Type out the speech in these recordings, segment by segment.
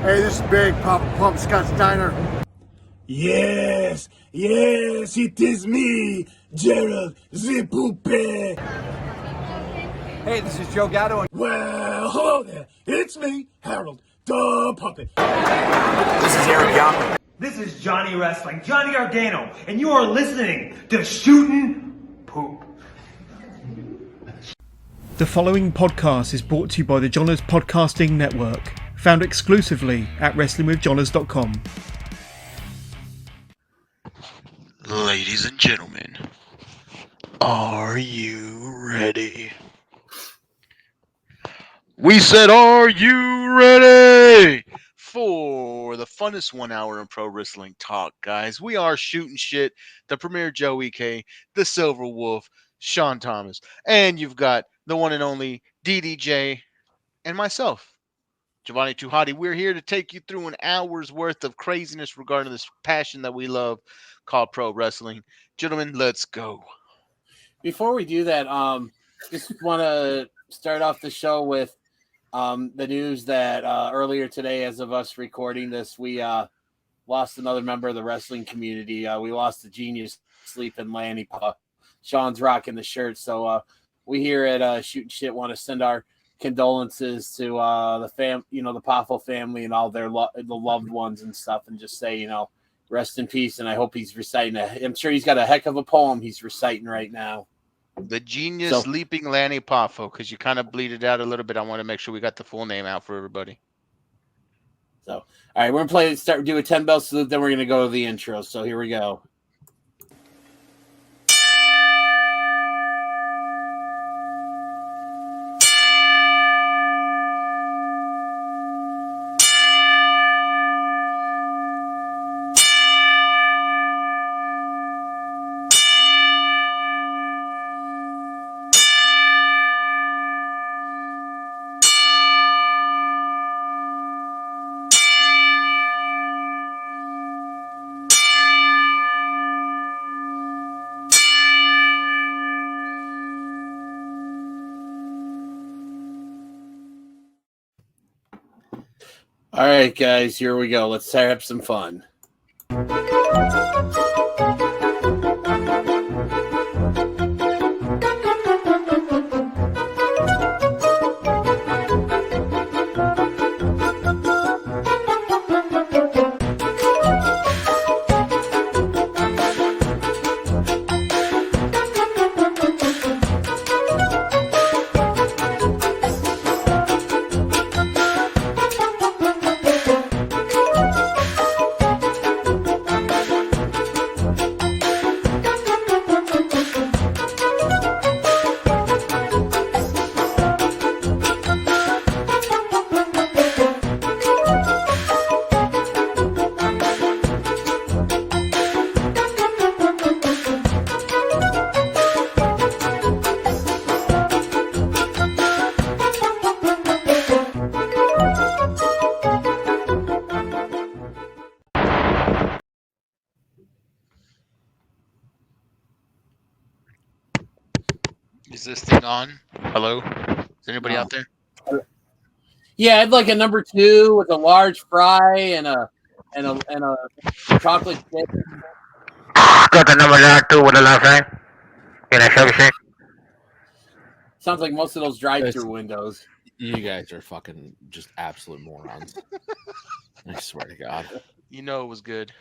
Hey, this is Big Papa Pump Scott's Diner. Yes, it is me, Gerald the Poupée. Hey, this is Joe Gatto. Well, hello there. It's me, Harold the Puppet. This is Eric Young. This is Johnny Wrestling, Johnny Ardano, and you are listening to Shootin' Poop. The following podcast is brought to you by the Johners Podcasting Network, found exclusively at WrestlingWithJohners.com. Ladies and gentlemen, are you ready? We said, are you ready for the funnest 1 hour in pro wrestling talk, guys? We are Shootin Shit, the premier Joey K, the Silver Wolf, Sean Thomas, and you've got the one and only DDJ and myself, Giovanni Tuhati. We're here to take you through an hour's worth of craziness regarding this passion that we love called pro wrestling. Gentlemen, let's go. Before we do that, just want to start off the show with the news that earlier today, as of us recording this, we lost another member of the wrestling community. We lost the genius sleeping Lanny Poffo. Sean's rocking the shirt, so we here at Shootin Shit want to send our condolences to the Poffo family and all their the loved ones and stuff, and just say, rest in peace. And I hope he's reciting I'm sure he's got a heck of a poem he's reciting right now. The genius leaping Lanny Poffo, because you kind of bleeded out a little bit. I want to make sure we got the full name out for everybody. So, all right, we're going to do a 10-bell salute, then we're going to go to the intro. So here we go. All right, guys, here we go. Let's have some fun. Is this thing on? Hello? Is anybody out there? Yeah, I'd like a number 2 with a large fry and a chocolate chip. Got the number 2 with a large fry. Can I service it? Sounds like most of those drive-through windows. You guys are fucking just absolute morons. I swear to God. You know it was good.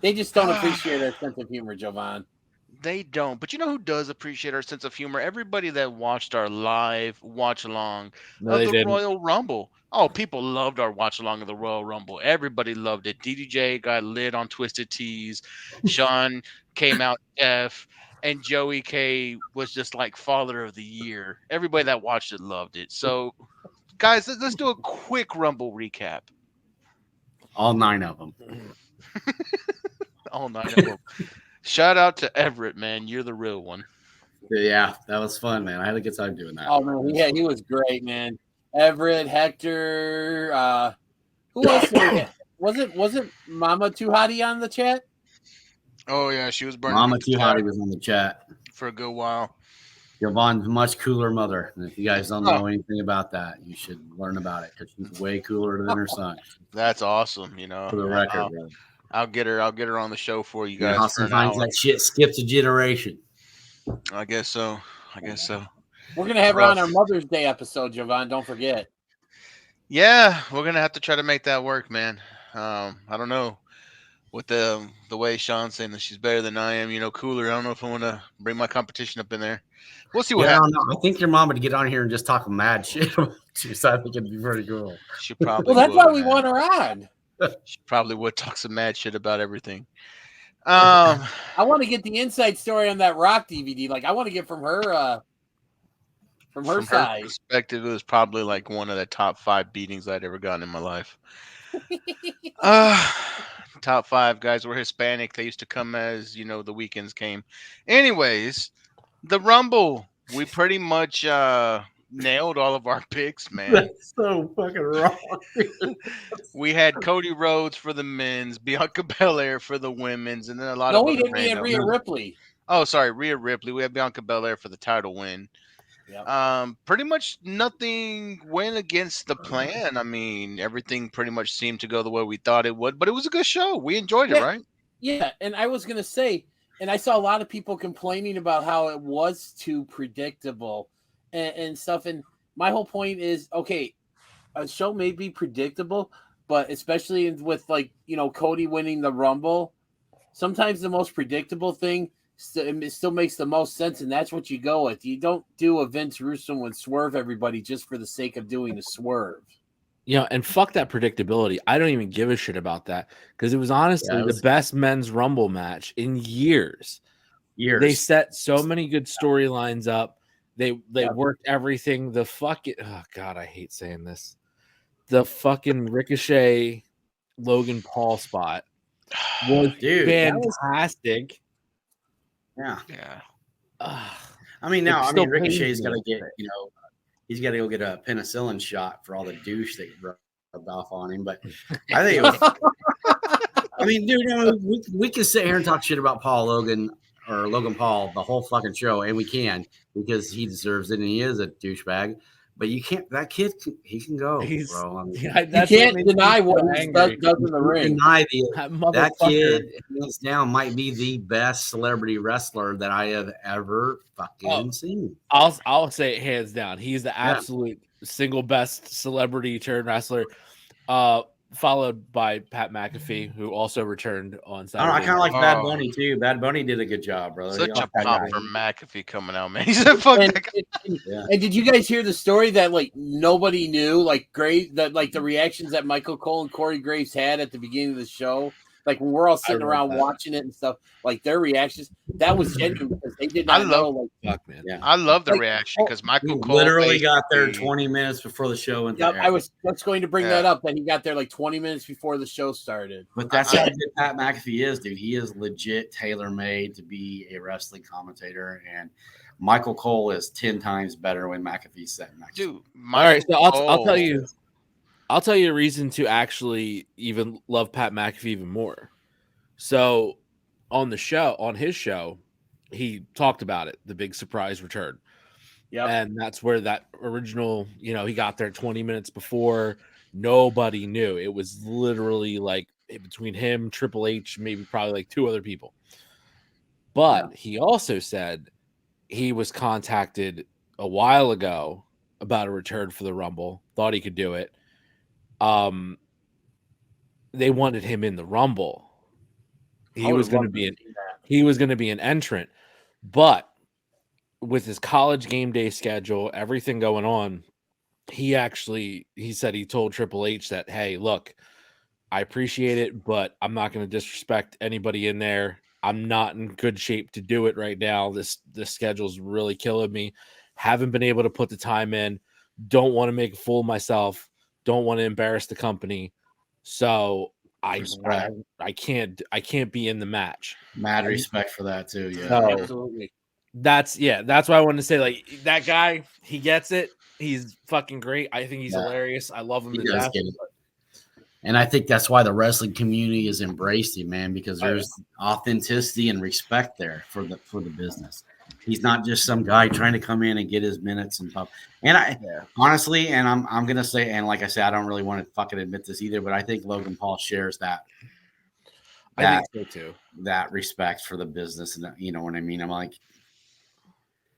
They just don't appreciate our sense of humor, Jovan. They don't. But you know who does appreciate our sense of humor? Everybody that watched our live watch-along of the Royal Rumble. Oh, people loved our watch-along of the Royal Rumble. Everybody loved it. DDJ got lit on Twisted Teas. Sean came out F. And Joey K was just like Father of the Year. Everybody that watched it loved it. So, guys, let's do a quick Rumble recap. All 9 of them. All 9 of them. Shout out to Everett, man. You're the real one. Yeah, that was fun, man. I had a good time doing that. Oh, man. Yeah, he was great, man. Everett, Hector. Who else? Was it Mama Tuhati on the chat? Oh, yeah. She was burning. Mama Tuhati was on the chat. For a good while. Yvonne's much cooler mother. And if you guys don't know anything about that, you should learn about it because she's way cooler than her son. That's awesome. You know, For the record, brother. I'll get her on the show for you And guys. Austin finds that shit skips a generation. I guess so. We're gonna have her on our Mother's Day episode, Jovan. Don't forget. Yeah, we're gonna have to try to make that work, man. I don't know. With the way Sean's saying that she's better than I am, you know, cooler. I don't know if I want to bring my competition up in there. We'll see what happens. I think your mom would get on here and just talk mad shit about you, so I think it'd be pretty cool. She probably Well, that's why we want her on. She probably would talk some mad shit about everything. I want to get the inside story on that Rock DVD. Like, I want to get from her side. Her perspective, it was probably like one of the top 5 beatings I'd ever gotten in my life. Top 5 guys were Hispanic. They used to come as, you know, the weekends came. Anyways, the Rumble, we pretty much nailed all of our picks, man. That's so fucking wrong. We had Cody Rhodes for the men's, Bianca Belair for the women's, and then a lot of. No, we didn't. We had Rhea Ripley. Oh, sorry, Rhea Ripley. We had Bianca Belair for the title win. Yep. Pretty much nothing went against the plan. I mean, everything pretty much seemed to go the way we thought it would, but it was a good show. We enjoyed it, right? Yeah, and I was gonna say, and I saw a lot of people complaining about how it was too predictable and stuff. And my whole point is, okay, a show may be predictable, but especially with, like, you know, Cody winning the Rumble, sometimes the most predictable thing it still makes the most sense, and that's what you go with. You don't do a Vince Russo and swerve everybody just for the sake of doing a swerve. Yeah, and fuck that predictability. I don't even give a shit about that because it was honestly the best men's Rumble match in years. They set so many good storylines up. They worked everything. The fucking oh god, I hate saying this. The fucking Ricochet Logan Paul spot was fantastic. Yeah. I mean, Ricochet's got to get, you know, he's got to go get a penicillin shot for all the douche that rubbed off on him. But I think it was, I mean, dude, we can sit here and talk shit about Logan Paul the whole fucking show, and we can because he deserves it and he is a douchebag. But you can't. That kid, he can go, bro. I mean, you can't deny what he does in the ring. Deny that kid, hands down, might be the best celebrity wrestler that I have ever fucking seen. I'll say hands down, he's the absolute single best celebrity turned wrestler. Followed by Pat McAfee, who also returned on Saturday. I kind of like Bad Bunny too. Bad Bunny did a good job, brother. Such a pop for McAfee coming out, man. He's a fucking. And did you guys hear the story that like nobody knew, like the reactions that Michael Cole and Corey Graves had at the beginning of the show? Like when we're all sitting around watching it and stuff, like their reactions, that was genuine because they did not know. Like, fuck, man. I love the reaction because Michael Cole literally got there 20 minutes before the show went. Yep, I was just going to bring that up. That he got there like 20 minutes before the show started. But that's how good Pat McAfee is, dude. He is legit tailor-made to be a wrestling commentator, and Michael Cole is 10 times better when McAfee's sitting next to him. All right, so I'll tell you. I'll tell you a reason to actually even love Pat McAfee even more. So on his show, he talked about it, the big surprise return. Yeah. And that's where that original, you know, he got there 20 minutes before. Nobody knew. It was literally like between him, Triple H, maybe probably like 2 other people. But he also said he was contacted a while ago about a return for the Rumble, thought he could do it. They wanted him in the Rumble. He was going to be an entrant, but with his college game day schedule, everything going on, he said he told Triple H that, hey, look, I appreciate it, but I'm not going to disrespect anybody in there. I'm not in good shape to do it right now. This schedule's really killing me. Haven't been able to put the time in. Don't want to make a fool of myself. Don't want to embarrass the company, so I can't be in the match. Mad respect for that too. Yeah, so absolutely. That's why I wanted to say, like, that guy, he gets it. He's fucking great. I think he's hilarious. I love him to death. And I think that's why the wrestling community has embraced him, man, because there's authenticity and respect there for the business. He's not just some guy trying to come in and get his minutes and pop. And honestly, and I'm gonna say, and like I said, I don't really want to fucking admit this either, but I think Logan Paul shares that. I think so too. That respect for the business, and you know what I mean. I'm like,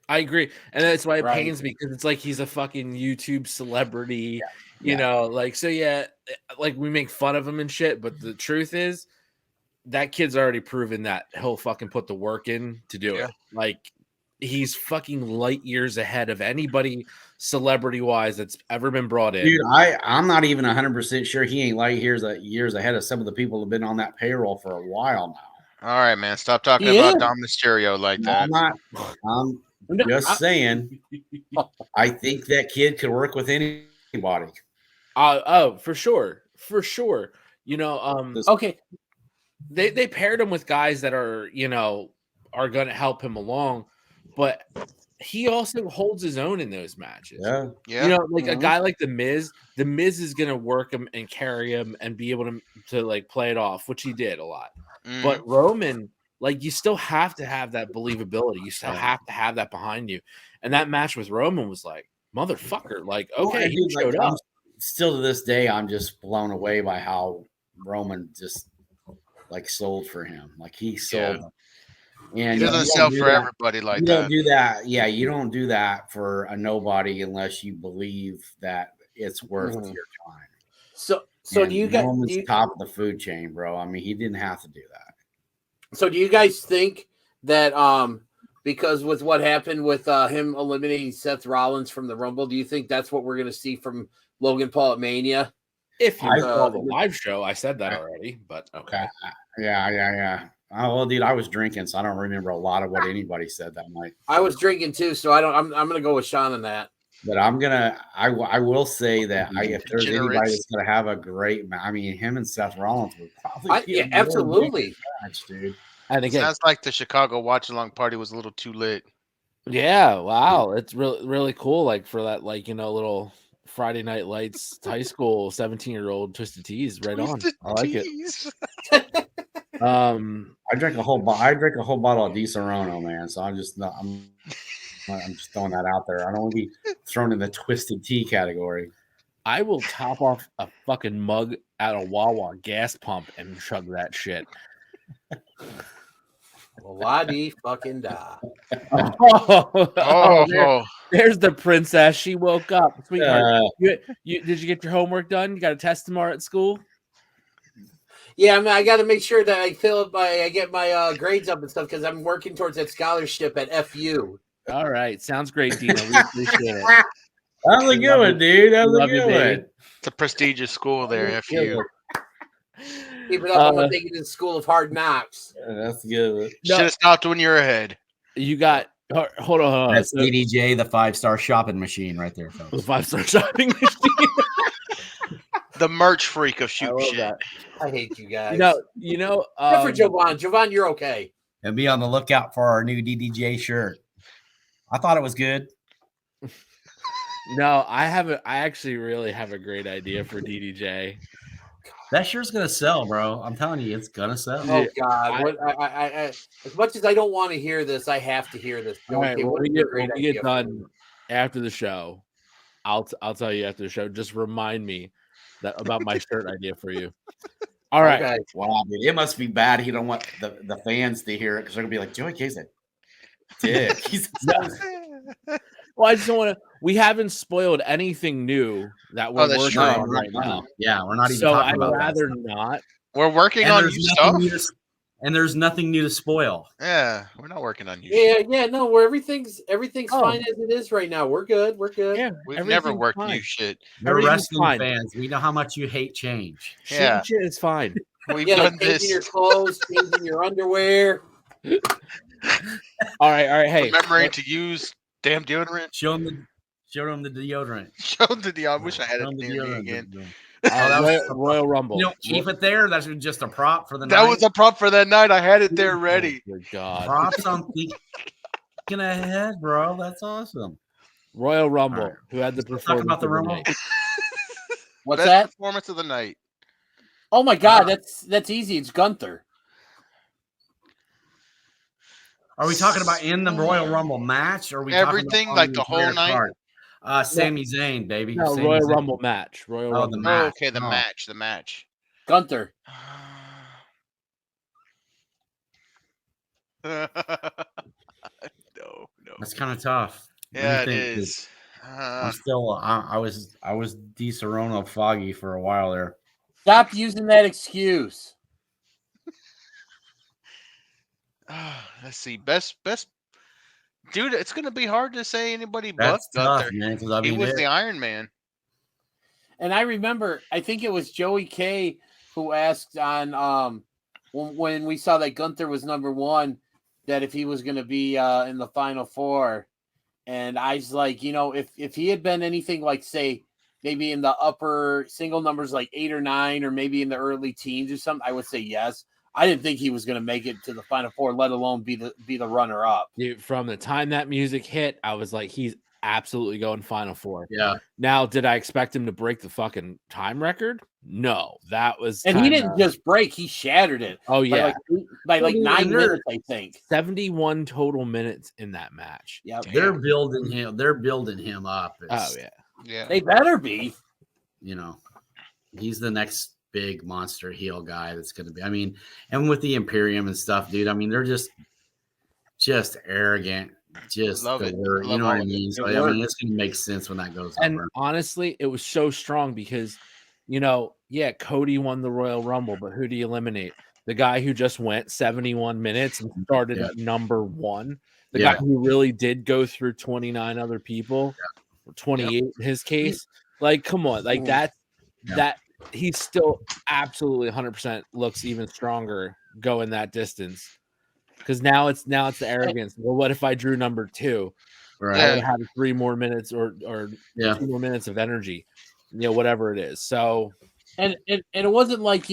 I agree, and that's why it pains me because it's like he's a fucking YouTube celebrity, you know. Like, so like we make fun of him and shit, but the truth is, that kid's already proven that he'll fucking put the work in to do it. Like, he's fucking light years ahead of anybody celebrity wise that's ever been brought in. Dude, I'm not even 100% sure he ain't light years ahead of some of the people who've been on that payroll for a while now. All right, man. Stop talking about Dom Mysterio like that. I'm just saying. I think that kid could work with anybody. For sure. You know, okay. They paired him with guys that are, you know, are going to help him along, but he also holds his own in those matches. Yeah. You know, like a guy like The Miz is going to work him and carry him and be able to like play it off, which he did a lot. But Roman, like, you still have to have that believability. You still have to have that behind you. And that match with Roman was like, motherfucker, like, okay, he showed up. Still to this day, I'm just blown away by how Roman just like sold for him. Like he sold. And he doesn't sell for everybody like that. You don't do that. Yeah, you don't do that for a nobody unless you believe that it's worth your time. So do you guys? Top of the food chain, bro. I mean, he didn't have to do that. So do you guys think that because with what happened with him eliminating Seth Rollins from the Rumble, do you think that's what we're going to see from Logan Paul at Mania? If you saw the live show, I said that already, but okay. Yeah. Oh, well, dude, I was drinking, so I don't remember a lot of what anybody said that night. I was drinking too, so I'm gonna go with Sean on that. But I will say that if there's anybody that's gonna have a great, I mean, him and Seth Rollins would probably absolutely match, dude. And again, sounds like the Chicago watch along party was a little too lit. Yeah, wow, it's really cool. Like for that, like, you know, little Friday Night Lights high school 17-year-old Twisted Teas, right on. I like it. I drank a whole bottle of Di Serono, man. So I'm just throwing that out there. I don't want to be thrown in the twisted tea category. I will top off a fucking mug at a Wawa gas pump and chug that shit. La-di fucking da. There's the princess. She woke up. Sweetheart, did you get your homework done? You got a test tomorrow at school? Yeah, I mean, I got to make sure that I get my grades up and stuff because I'm working towards that scholarship at FU. All right, sounds great, Dino. We appreciate it. That's a good one, dude. That's a good one. It's a prestigious school there, FU. Keep it up. I'm going to take it to the School of Hard Knocks. That's good. Should have stopped when you were ahead. You got hold on. That's DDJ, the 5-star shopping machine, right there, folks. The 5-star shopping machine. The merch freak of Shoot Shit. That. I hate you guys. You know. Except for Jovan. Jovan, you're okay. And be on the lookout for our new DDJ shirt. I thought it was good. No, I actually really have a great idea for DDJ. That shirt's gonna sell, bro. I'm telling you, it's gonna sell. Oh God! I as much as I don't want to hear this, I have to hear this. All right, when we get done after the show, I'll tell you after the show. Just remind me about my shirt idea for you. All right. Okay. Wow, dude, it must be bad. He don't want the fans to hear it because they're gonna be like, Joey K's a dick. Well, I just don't want to. We haven't spoiled anything new that we're working on right now. Yeah, we're not even. So I'd rather not. We're working on new stuff, and there's nothing new to spoil. Yeah, we're not working on new. Yeah, no. Where everything's fine as it is right now. We're good. Yeah, we've never worked new shit. We're wrestling fans. We know how much you hate change. Yeah, shit is fine. We've done this. Changing your clothes, changing your underwear. All right. Hey, remembering to use damn deodorant. Show them the deodorant. Show them the deodorant. I wish I had it again. Royal Rumble. You don't keep it there. That's just a prop for the night. That was a prop for that night. I had it there ready. Oh, God. Props on thinking ahead, bro. That's awesome. Royal Rumble. Right. Who had the performance? Talk about the Rumble. What's Best that? Performance of the night. Oh my God, that's easy. It's Gunther. Are we talking about in the Royal Rumble match? Or are we everything talking about like the whole night? Sami Zayn, baby. No, Sami Royal Zayn. Rumble match. Royal Rumble. The Oh, match. okay, the match. Gunther. No. That's kind of tough. Yeah, it is. I'm still. I was DeSerrano foggy for a while there. Stop using that excuse. Let's see. Best. Dude, it's gonna be hard to say anybody That's but tough, Gunther. man. Because He was the Iron Man. And I remember, I think it was Joey K who asked on when we saw that Gunther was number one, that if he was going to be in the Final Four. And I was like, if he had been anything like, say, maybe in the upper single numbers, like 8 or 9, or maybe in the early teens or something, I would say yes. I didn't think he was going to make it to the Final Four, let alone be the runner up. Dude, from the time that music hit, I was like, he's absolutely going Final Four. Yeah. Now, did I expect him to break the fucking time record? No, that was. And he didn't just break; he shattered it. Oh yeah, by 9 minutes, I think. 71 total minutes in that match. Yeah, they're building him. They're building him up. Yeah. They better be. He's the next big monster heel guy that's going to be. I mean, and with the Imperium and stuff, dude. I mean, they're just arrogant. Just love the it. word, you know what I mean? So I mean, it's going to make sense when that goes And over. honestly, it was so strong because, Cody won the Royal Rumble, but who do you eliminate? The guy who just went 71 minutes and started at number 1. The guy who really did go through 29 other people, or 28 in his case. Like, come on, like that he's still absolutely 100% looks even stronger going that distance. Because now it's the arrogance. Well, what if I drew number 2? Right. I would have 3 more minutes or 2 more minutes of energy, whatever it is. So, and it wasn't like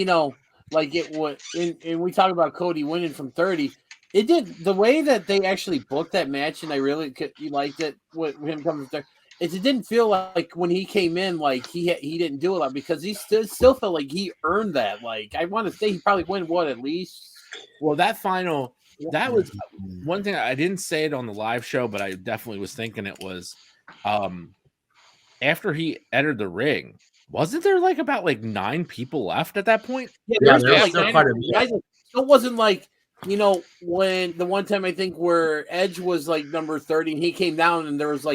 like it would. And we talk about Cody winning from 30. It did the way that they actually booked that match, and I really liked it with him coming from 30. It didn't feel like when he came in, like he didn't do a lot, because he still felt like he earned that. Like, I want to say he probably won at least. Well, that final. That was one thing. I didn't say it on the live show, but I definitely was thinking it was after he entered the ring. Wasn't there about 9 people left at that point? Yeah, there was still quite a bit. It wasn't like, when the one time I think where Edge was number 30 and he came down and there was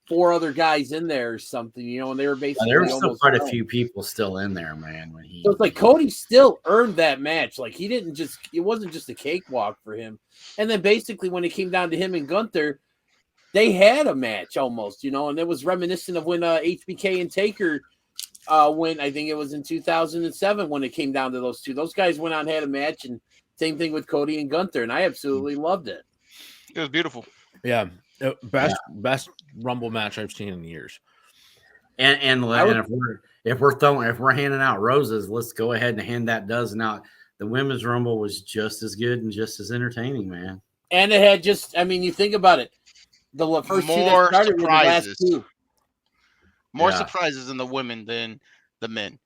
4 other guys in there or something, and they were basically there were still quite a few people still in there, man. When so it's like Cody still earned that match. Like, he didn't it wasn't just a cakewalk for him. And then basically when it came down to him and Gunther, they had a match almost, and it was reminiscent of when HBK and Taker when I think it was in 2007 when it came down to those two. Those guys went out and had a match, and same thing with Cody and Gunther, and I absolutely loved it. It was beautiful. Yeah. Best Rumble match I've seen in years. And if we're handing out roses, let's go ahead and hand that dozen out. The Women's Rumble was just as good and just as entertaining, man. And it had you think about it. The first more two that started were the last surprises. 2. More surprises in the women than the men.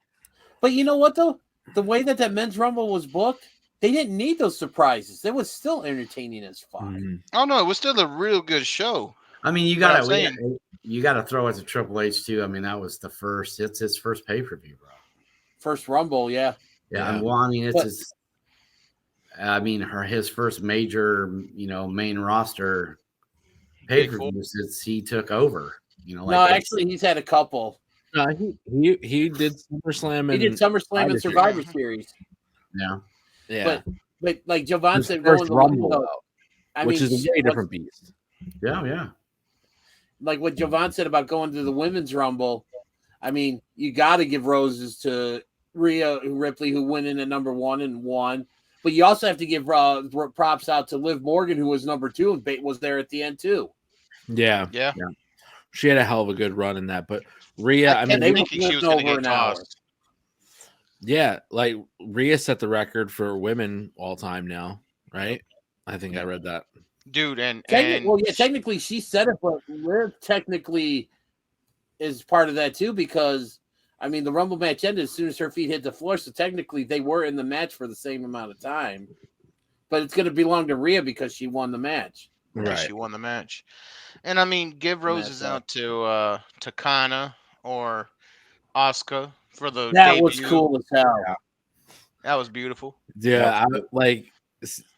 But you know what, though? The way that Men's Rumble was booked, they didn't need those surprises. It was still entertaining as fuck. Oh no, it was still a real good show. I mean, you got to throw it to Triple H too. I mean, that was it's his first pay-per-view, bro. First Rumble, yeah. Yeah. Well, I mean, his first major, main roster pay-per-view since he took over. No, actually, he's had a couple. No, he did SummerSlam. He did SummerSlam and Survivor Series. Yeah. Yeah. But like Jovan said, first Rumble, which is a way way different beast. Yeah. Like what Jovan said about going to the Women's Rumble, I mean, you got to give roses to Rhea Ripley, who went in at number 1 and won. But you also have to give props out to Liv Morgan, who was number 2 and was there at the end too. Yeah. She had a hell of a good run in that. But Rhea, they were she was going to get tossed. Yeah, like Rhea set the record for women all time now, right? I think I read that. Dude, technically she said it, but Rhea technically is part of that too, because I mean the Rumble match ended as soon as her feet hit the floor, so technically they were in the match for the same amount of time. but it's going to belong to Rhea because she won the match. Right. She won the match. And I mean, give roses out to Kana or Asuka for the that debut. was cool as hell. Yeah. That was beautiful. Yeah,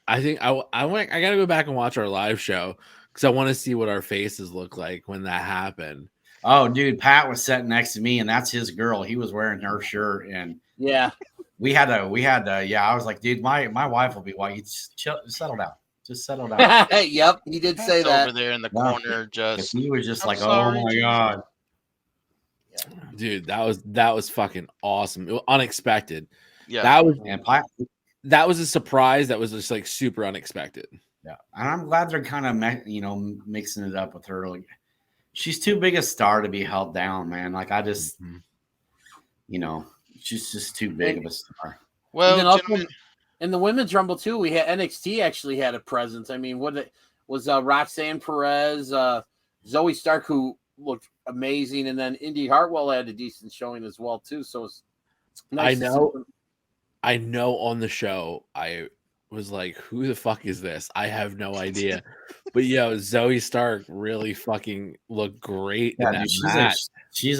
I think I gotta go back and watch our live show because I want to see what our faces look like when that happened. Oh, dude, Pat was sitting next to me, and that's his girl. He was wearing her shirt, and yeah, we had yeah. I was like, dude, my wife will be white. Just settle down. Just settle down. Yep, he did say that over there in the corner. Just he was just I'm like, sorry, oh my Jesus. God, dude, that was fucking awesome. It was unexpected. Yeah, that was a surprise. That was just like super unexpected. Yeah, and I'm glad they're kind of mixing it up with her. Like, she's too big a star to be held down, man. Like I just, she's just too big of a star. Well, also, in the women's rumble too, we had NXT actually had a presence. I mean, what it was Roxanne Perez, Zoe Stark, who looked amazing, and then Indy Hartwell had a decent showing as well too. So it's nice. I know on the show I was like, who the fuck is this? I have no idea. But Zoe Stark really fucking looked great in that match. She's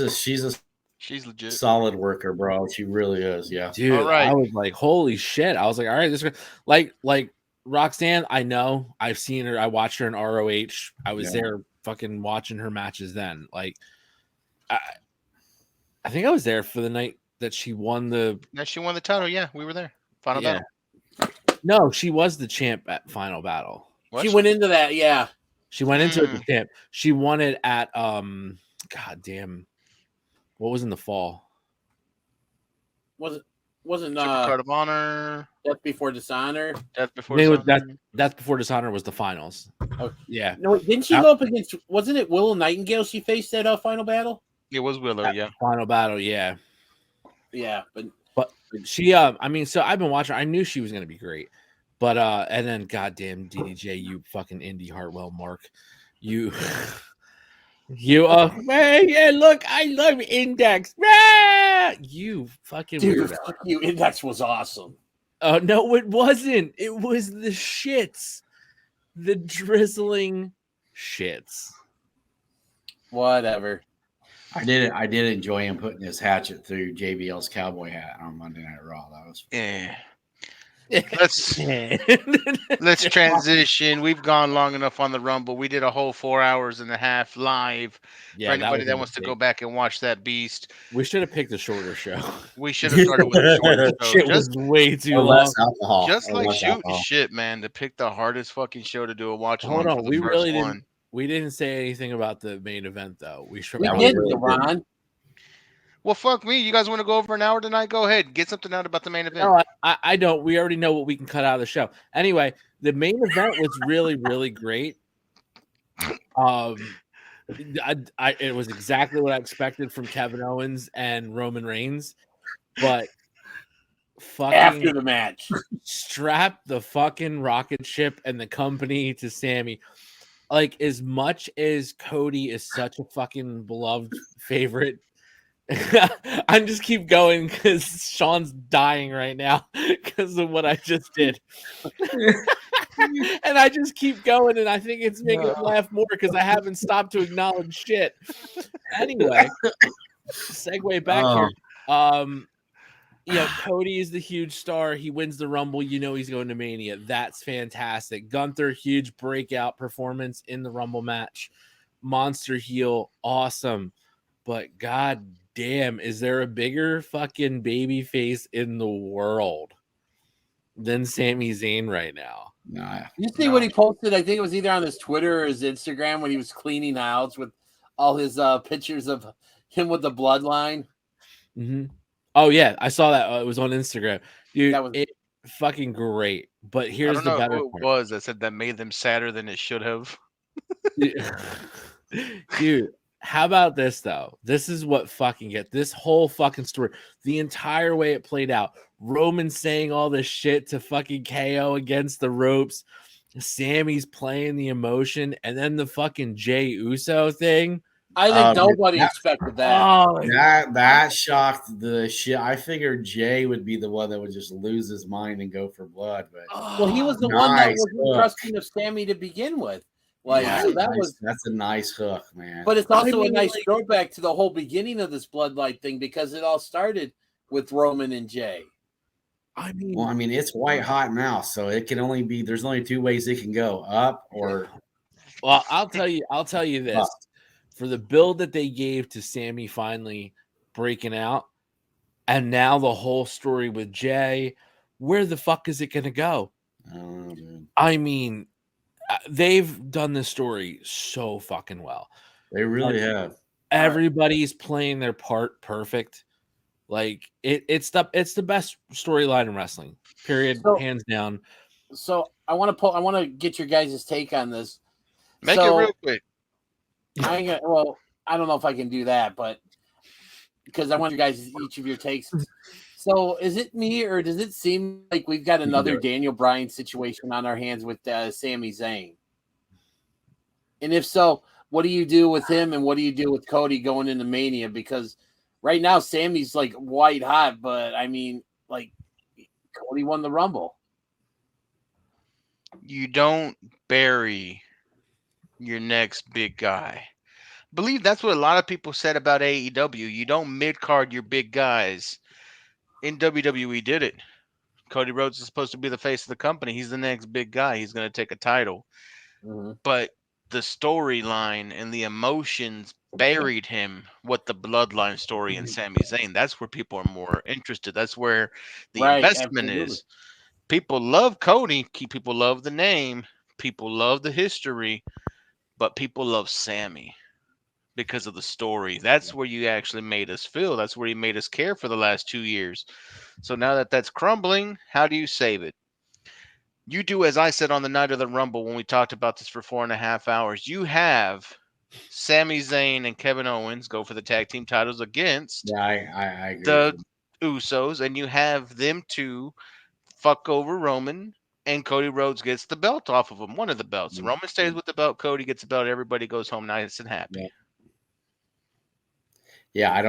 legit solid worker, bro. She really is. Yeah. Dude, all right. I was like, holy shit. I was like, all right, this is like Roxanne, I know. I've seen her. I watched her in ROH. I was there fucking watching her matches then. Like I think I was there for the night that she won the title. Yeah, we were there. Final battle. No, she was the champ at Final Battle. She went into that, yeah. She went into it the champ. She won it at God damn. What was in the fall? Wasn't Card of Honor. Death Before Dishonor. Death Before Dishonor was the finals. Oh yeah. No, didn't she go up against? Wasn't it Willow Nightingale she faced at Final Battle? It was Willow, yeah. Final Battle, yeah. Yeah, but she I mean, so I've been watching her. I knew she was gonna be great. But and then goddamn DDJ, you fucking Indy Hartwell, Mark. You man, yeah, look, I love Index. You fucking dude, fuck you. Index was awesome. Oh no, it wasn't. It was the shits. The drizzling shits. Whatever. I did enjoy him putting his hatchet through JBL's cowboy hat on Monday Night Raw. That was Let's transition. We've gone long enough on the Rumble. We did a whole 4 hours and a half live. Yeah, for anybody that wants to go back and watch that beast. We should have picked a shorter show. We should have started with a shorter show. Shit was way too long. Just like Shootin Shit, man, to pick the hardest fucking show to do a watch. Hold on, we really didn't. We didn't say anything about the main event though. We did, Ron. Well, fuck me. You guys want to go over an hour tonight? Go ahead. Get something out about the main event. No, I don't. We already know what we can cut out of the show. Anyway, the main event was really, really great. It was exactly what I expected from Kevin Owens and Roman Reigns, but fucking after the match, strap the fucking rocket ship and the company to Sammy. Like, as much as Cody is such a fucking beloved favorite, I just keep going because Sean's dying right now because of what I just did. And I just keep going, and I think it's making me laugh more because I haven't stopped to acknowledge shit. Anyway, segue back here. Cody is the huge star. He wins the Rumble. He's going to Mania. That's fantastic. Gunther, huge breakout performance in the Rumble match. Monster heel, awesome. But god damn, is there a bigger fucking baby face in the world than Sami Zayn right now? Nah. You see what he posted? I think it was either on his Twitter or his Instagram when he was cleaning the house with all his pictures of him with the bloodline. Mm-hmm. Oh yeah, I saw that. It was on Instagram, dude. That was fucking great. But here's the better who it was that said that made them sadder than it should have. Dude, how about this though? This is what fucking get this whole fucking story. The entire way it played out. Roman saying all this shit to fucking KO against the ropes. Sammy's playing the emotion, and then the fucking Jey Uso thing. I think nobody expected that. Oh, That shocked the shit. I figured Jay would be the one that would just lose his mind and go for blood. But well, he was the one that wasn't trusting of Sammy to begin with. Like so that's a nice hook, man. But it's also a nice throwback to the whole beginning of this bloodline thing because it all started with Roman and Jay. I mean, it's white hot now, so it can only be. There's only two ways it can go: up or. Well, I'll tell you this: for the build that they gave to Sammy finally breaking out, and now the whole story with Jay, where the fuck is it going to go? I don't know, dude. I mean, they've done this story so fucking well. They really have. Everybody's playing their part perfect. Like it's the best storyline in wrestling. Period. Hands down. So I want to get your guys' take on this. Make it real quick. I don't know if I can do that, but because I want you guys each of your takes. So is it me or does it seem like we've got another Daniel Bryan situation on our hands with Sami Zayn? And if so, what do you do with him and what do you do with Cody going into Mania? Because right now, Sammy's like white hot, but I mean, like Cody won the Rumble. You don't bury your next big guy. I believe that's what a lot of people said about AEW. You don't mid-card your big guys. In WWE, did it. Cody Rhodes is supposed to be the face of the company. He's the next big guy. He's going to take a title. Mm-hmm. But the storyline and the emotions buried him with the bloodline story and Sami Zayn. That's where people are more interested. That's where the investment is. People love Cody. People love the name. People love the history. But people love Sami because of the story. That's where you actually made us feel. That's where you made us care for the last 2 years. So now that that's crumbling, how do you save it? You do as I said on the night of the Rumble when we talked about this for 4.5 hours. You have Sami Zayn and Kevin Owens go for the tag team titles against I agree the Usos, and you have them two fuck over Roman, and Cody Rhodes gets the belt off of him. One of the belts. Mm-hmm. Roman stays with the belt. Cody gets the belt. Everybody goes home nice and happy. Yeah, I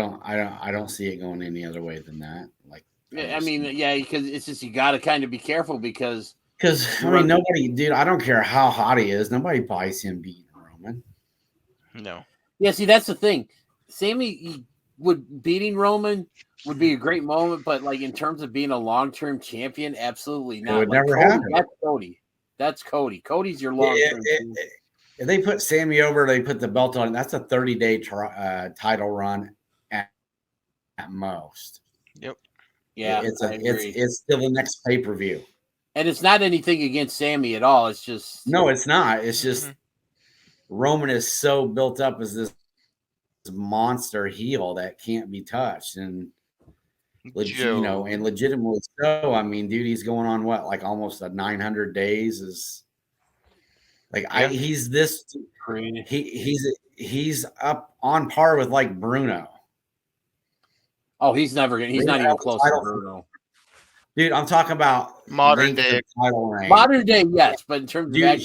don't see it going any other way than that. Like, I mean, because it's just you got to kind of be careful because I mean, nobody, dude. I don't care how hot he is. Nobody buys him beating Roman. No. Yeah, see, that's the thing. Sammy beating Roman would be a great moment, but like in terms of being a long-term champion, absolutely not. It would like never Cody, happen. That's Cody. That's Cody. Cody's your long-term champion. If they put Sammy over, they put the belt on. That's a 30-day title run at most. Yep. Yeah, it's still the next pay-per-view. And it's not anything against Sammy at all. It's just no, it's not. It's just Roman is so built up as this monster heel that can't be touched, and legitimately so. I mean, dude, he's going on what, like almost 900 days is like he's this. He's up on par with like Bruno. Oh, he's not even close to Bruno. Dude, I'm talking about modern day. Modern day, yes, but in terms of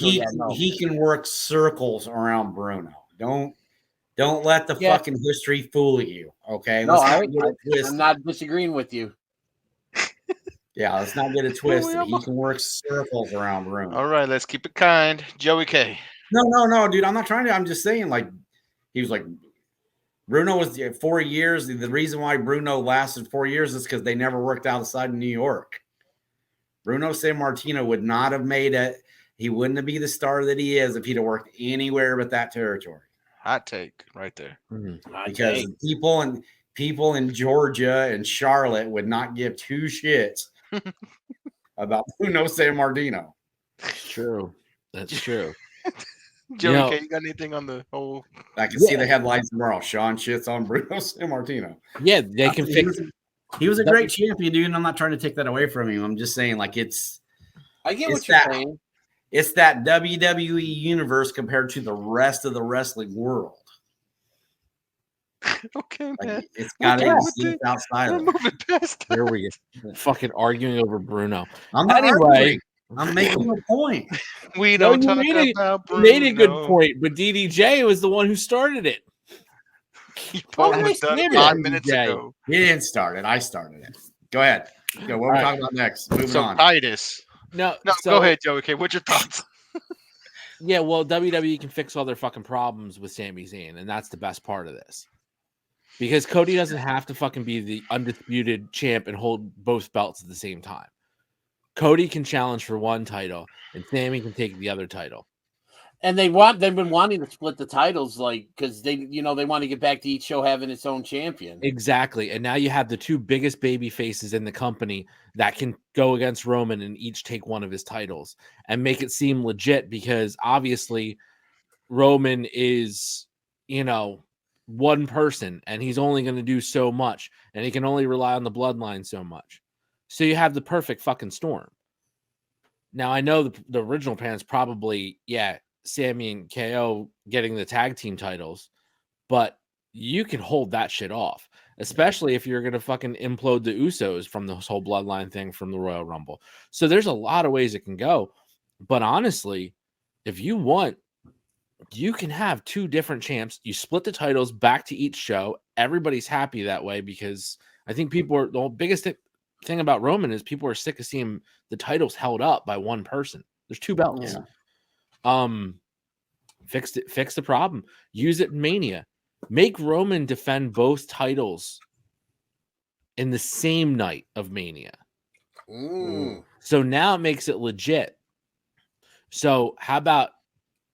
he can work circles around Bruno. Don't let the fucking history fool you. Okay, no, I'm not disagreeing with you. Yeah, let's not get it twisted. He can work circles around Bruno. All right, let's keep it kind, Joey K. No, dude, I'm not trying to. I'm just saying, like, he was like. Bruno was 4 years. The reason why Bruno lasted 4 years is because they never worked outside of New York. Bruno Sammartino would not have made it. He wouldn't be the star that he is if he'd have worked anywhere but that territory. Hot take right there. Because people in Georgia and Charlotte would not give two shits about Bruno Sammartino. That's true. That's true. Joey, you got anything on the whole? I can see the headlines tomorrow. Sean shits on Bruno Sammartino. Yeah, they can fix it. He was a great champion, dude, and I'm not trying to take that away from him. I'm just saying, like, I get what you're saying. It's that WWE universe compared to the rest of the wrestling world. Okay, man. It's got to exist outside of it. Here we go. Fucking arguing over Bruno. I'm not arguing. I'm making a point. We don't talk about Bruno. You made a good point, but DDJ was the one who started it. You probably would have done it 5 minutes ago. He didn't start it. I started it. Go ahead. Go. What are we talking about next? Moving on. Titus. No, go ahead, Joey. Okay, what's your thoughts? Yeah, well, WWE can fix all their fucking problems with Sami Zayn, and that's the best part of this. Because Cody doesn't have to fucking be the undisputed champ and hold both belts at the same time. Cody can challenge for one title, and Sami can take the other title. And they've been wanting to split the titles, like, because they want to get back to each show having its own champion. Exactly. And now you have the two biggest baby faces in the company that can go against Roman and each take one of his titles and make it seem legit, because obviously Roman is, one person and he's only going to do so much and he can only rely on the bloodline so much. So you have the perfect fucking storm. Now I know the original plans probably, Sami and KO getting the tag team titles, but you can hold that shit off, especially if you're going to fucking implode the Usos from this whole bloodline thing from the Royal Rumble. So there's a lot of ways it can go. But honestly, if you want, you can have two different champs. You split the titles back to each show. Everybody's happy that way, because I think the biggest thing about Roman is people are sick of seeing the titles held up by one person. There's two belts. Yeah. Fix the problem. Use it in Mania. Make Roman defend both titles in the same night of Mania. So now it makes it legit. So how about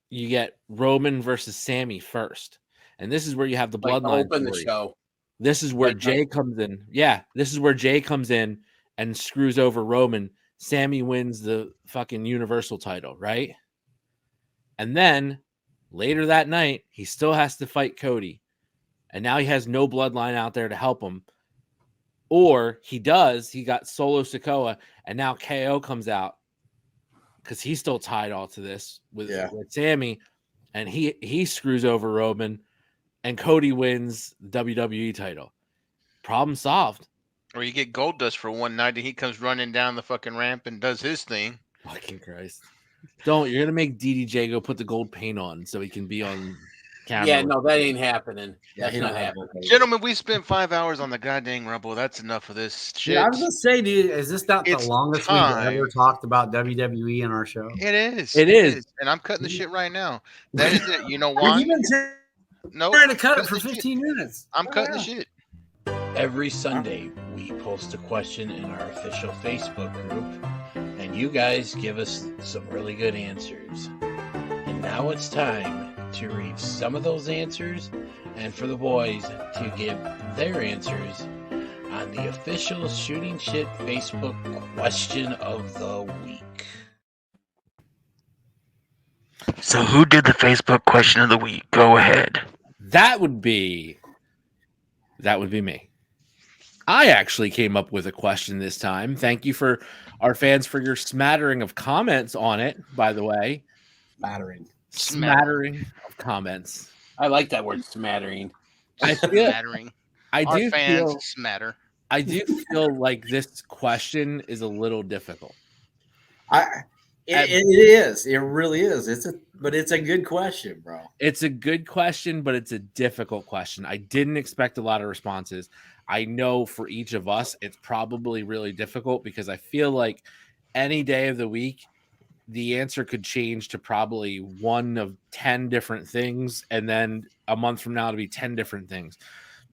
you get Roman versus Sami first? And this is where you have the bloodline. Open the show. This is where Jay comes in. Yeah, this is where Jay comes in and screws over Roman. Sami wins the fucking Universal title, right? And then later that night, he still has to fight Cody. And now he has no bloodline out there to help him. Or he does. He got Solo Sikoa, and now KO comes out because he's still tied all to this with Sami, and he screws over Roman, and Cody wins the WWE title. Problem solved. Or you get Goldust for one night, and he comes running down the fucking ramp and does his thing. Fucking Christ. You're going to make DDJ go put the gold paint on so he can be on camera. Yeah, no, that ain't happening. That's not happening. Gentlemen, we spent 5 hours on the goddamn Rumble. That's enough of this shit. Yeah, I was going to say, dude, is this not the longest we've ever talked about WWE in our show? It is. It is. And I'm cutting the shit right now. That is it. You know why? You've been trying to cut it for 15 minutes. I'm cutting the shit. Every Sunday, we post a question in our official Facebook group, and you guys give us some really good answers. And now it's time to read some of those answers, and for the boys to give their answers on the official Shooting Shit Facebook question of the week. So who did the Facebook question of the week? Go ahead. That would be me. I actually came up with a question this time. Thank you for our fans for your smattering of comments on it, by the way. Smattering of comments. I like that word, smattering. Smattering. Our fans smatter. I do feel like this question is a little difficult. It is. It really is. But it's a good question, bro. It's a good question, but it's a difficult question. I didn't expect a lot of responses. I know for each of us, it's probably really difficult because I feel like any day of the week, the answer could change to probably one of 10 different things. And then a month from now, it'll be 10 different things.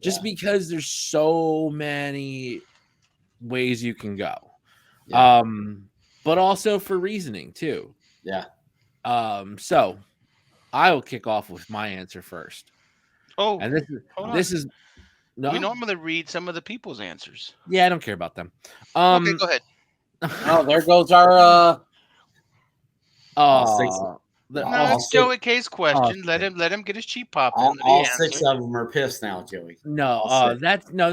Just because there's so many ways you can go. Yeah. But also for reasoning too. Yeah. So I will kick off with my answer first. Oh, and this is no. We normally read some of the people's answers. Yeah, I don't care about them. Okay, go ahead. Oh, there goes our it's Joey K's question. Let him get his cheap pop. All 6 of them are pissed now, Joey. No,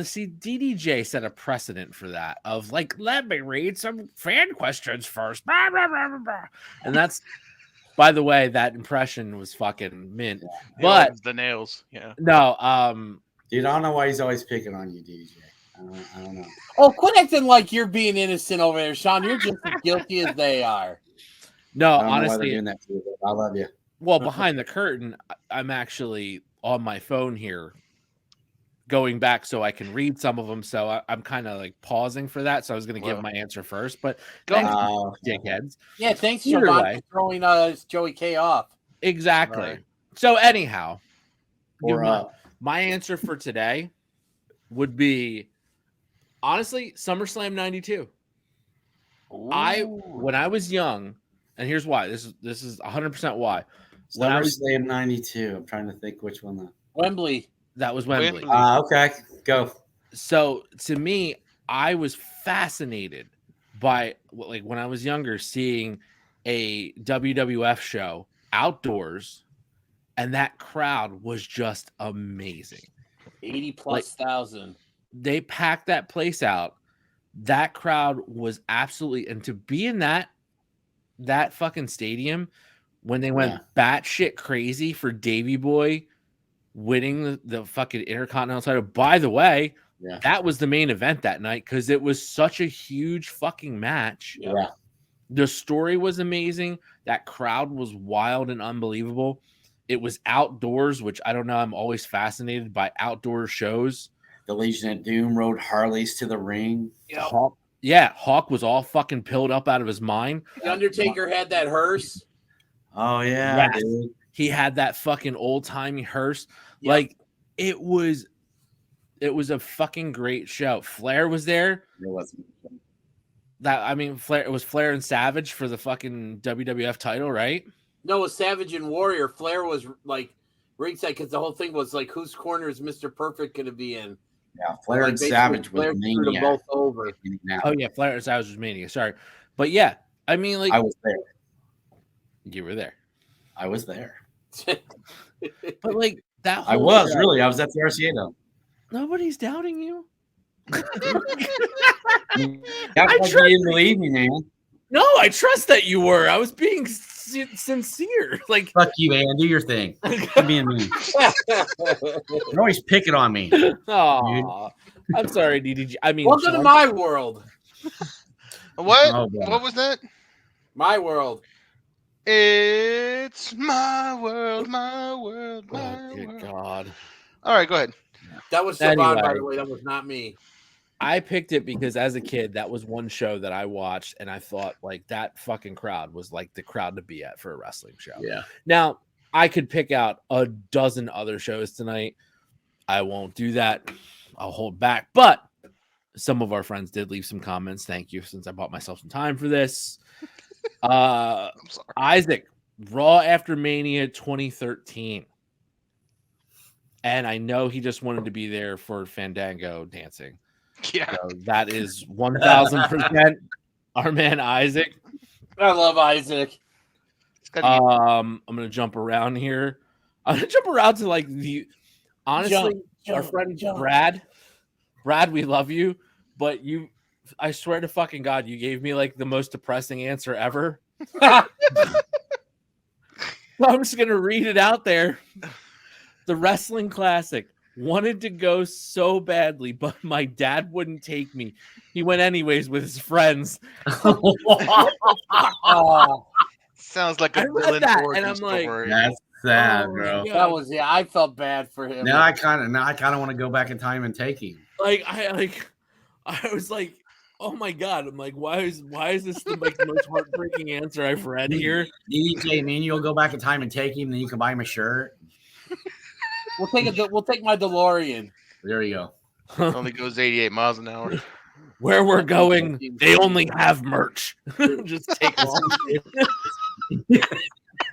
see, DDJ set a precedent for that of like, let me read some fan questions first. Blah, blah, blah, blah, blah. And that's, by the way, that impression was fucking mint. Yeah. But the nails, yeah. No, dude, I don't know why he's always picking on you, DJ. I don't know. Oh, quit acting like you're being innocent over there, Sean. You're just as guilty as they are. No, I don't honestly, know why they're doing that to you, but I love you. Well, behind the curtain, I'm actually on my phone here going back so I can read some of them. So I'm kind of like pausing for that. So I was going to give my answer first, but thanks, dickheads. Yeah, thanks, Either Siobhan, way. for throwing Joey K off. Exactly. Right. So anyhow, Or my answer for today would be honestly SummerSlam 92. When I was young, and here's why. This is 100% why. When I was SummerSlam 92. I'm trying to think which one that. Wembley. That was Wembley. Okay, go. So to me, I was fascinated by like when I was younger, seeing a WWF show outdoors, and that crowd was just amazing. 80+ thousand. They packed that place out. That crowd was absolutely, and to be in that fucking stadium when they went batshit crazy for Davey Boy winning the fucking Intercontinental title. By the way, that was the main event that night because it was such a huge fucking match. Yeah. The story was amazing. That crowd was wild and unbelievable. It was outdoors, which I don't know. I'm always fascinated by outdoor shows. The Legion of Doom rode Harleys to the ring. Hawk was all fucking pilled up out of his mind. The Undertaker had that hearse. Oh, yeah, dude. He had that fucking old-timey hearse. Yep. Like, it was a fucking great show. Flair was there. It wasn't. Flair, it was Flair and Savage for the fucking WWF title, right? No, it was Savage and Warrior. Flair was like ringside because the whole thing was like, whose corner is Mr. Perfect going to be in? Yeah, Flair and Savage was Mania. Both over. Oh yeah, Flair and Savage was Mania. Sorry, but yeah, I mean, like I was there. You were there. I was there. But like that, I was really. I was at the RCA though. Nobody's doubting you. That's why you didn't believe me, man. No, I trust that you were. I was being sincere. Like, fuck you, man. Do your thing. Quit being mean. You're always picking on me. Oh, I'm sorry, DDG. I mean, welcome to my world. What? What was that? My world. It's my world, my world, my world. God. All right, go ahead. That was Siobhan, by the way. That was not me. I picked it because as a kid, that was one show that I watched, and I thought like that fucking crowd was like the crowd to be at for a wrestling show. Yeah. Now I could pick out a dozen other shows tonight. I won't do that. I'll hold back. But some of our friends did leave some comments. Thank you, since I bought myself some time for this. I'm sorry. Isaac, Raw After Mania 2013. And I know he just wanted to be there for Fandango dancing. Yeah. So that is 1,000% our man Isaac. I love Isaac. I'm gonna jump around here. I'm gonna jump around to like the honestly, our friend Brad. Brad, we love you, but I swear to fucking God, you gave me like the most depressing answer ever. I'm just gonna read it out there. The Wrestling Classic. Wanted to go so badly, but my dad wouldn't take me. He went anyways with his friends. Sounds like a villain origin story. That's sad, bro. That was I felt bad for him. Now I kind of want to go back in time and take him. I was like, oh my God. I'm like, why is this the most heartbreaking answer I've read here? DJ, man, you'll go back in time and take him, then you can buy him a shirt. We'll take my DeLorean. There you go. Only goes 88 miles an hour. Where we're going, they only have merch. Just take us.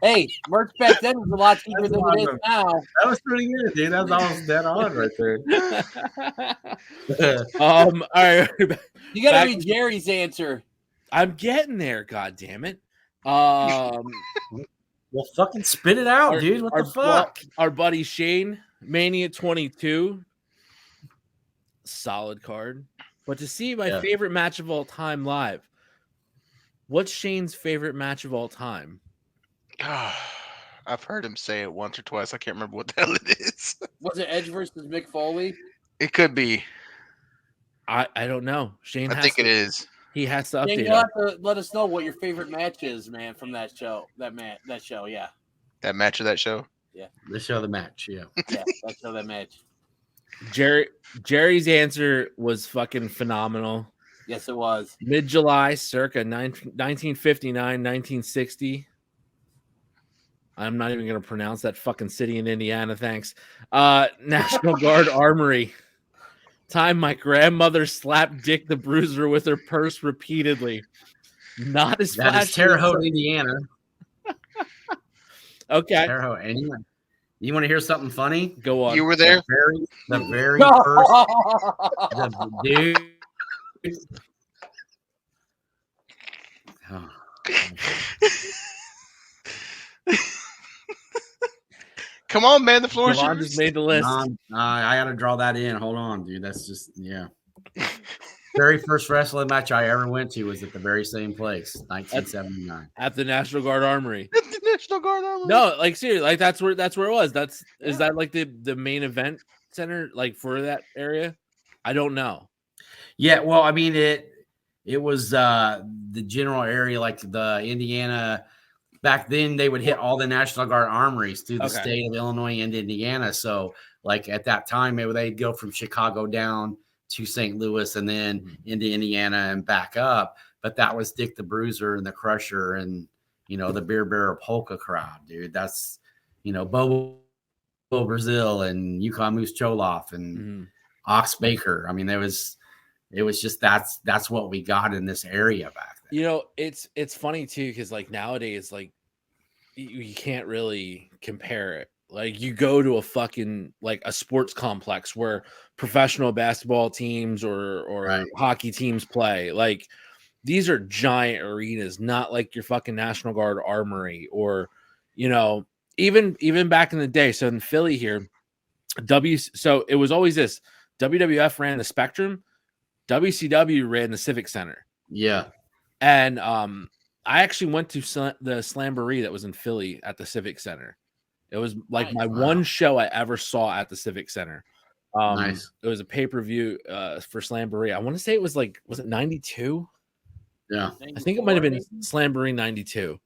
Hey, merch back then was a lot cheaper than it is now. That was pretty good, dude. That was almost dead on right there. All right. You gotta read Jerry's answer. I'm getting there, god damn it. Well, fucking spit it out, dude. What the fuck? Our buddy Shane, Mania 22. Solid card. But to see my favorite match of all time live, what's Shane's favorite match of all time? I've heard him say it once or twice. I can't remember what the hell it is. Was it Edge versus Mick Foley? It could be. I don't know. Shane, I think it is. He has to update. You have to let us know what your favorite match is, man, from that show. That show, yeah. That match of that show? Yeah. The show, the match, yeah. Yeah, that show, that match. Jerry's answer was fucking phenomenal. Yes, it was. Mid-July, circa 1959, 1960. I'm not even going to pronounce that fucking city in Indiana, thanks. National Guard Armory. Time my grandmother slapped Dick the Bruiser with her purse repeatedly. Not as flashy. That is Terre Haute, Indiana. Okay. Terre Haute. And you want to hear something funny? Go on. You were there? The very first dude. Oh. Come on, man. The floor is yours. Just made the list. I got to draw that in. Hold on, dude. That's just, very first wrestling match I ever went to was at the very same place, 1979. At the National Guard Armory. At the National Guard Armory. No, like seriously, like that's where it was. Is that like the main event center, like for that area? I don't know. Yeah, well, I mean it was the general area, like the Indiana. Back then, they would hit all the National Guard armories through the state of Illinois and Indiana. So, like at that time, maybe they'd go from Chicago down to St. Louis and then into Indiana and back up. But that was Dick the Bruiser and the Crusher and, the Beer Barrel Polka crowd, dude. That's, Bobo Brazil and Yukon Moose Choloff and Ox Baker. I mean, it was just that's what we got in this area back then. It's funny too, because like nowadays, like you can't really compare it. Like you go to a fucking like a sports complex where professional basketball teams or hockey teams play. Like these are giant arenas, not like your fucking National Guard Armory or even back in the day. So in Philly here, so it was always this: WWF ran the Spectrum, WCW ran the Civic Center. Yeah. And I actually went to the Slamboree that was in Philly at the Civic Center. It was like my one show I ever saw at the Civic Center. Nice. It was a pay-per-view for Slamboree. I want to say it was it 92? Yeah. I think it might have been Slamboree 92.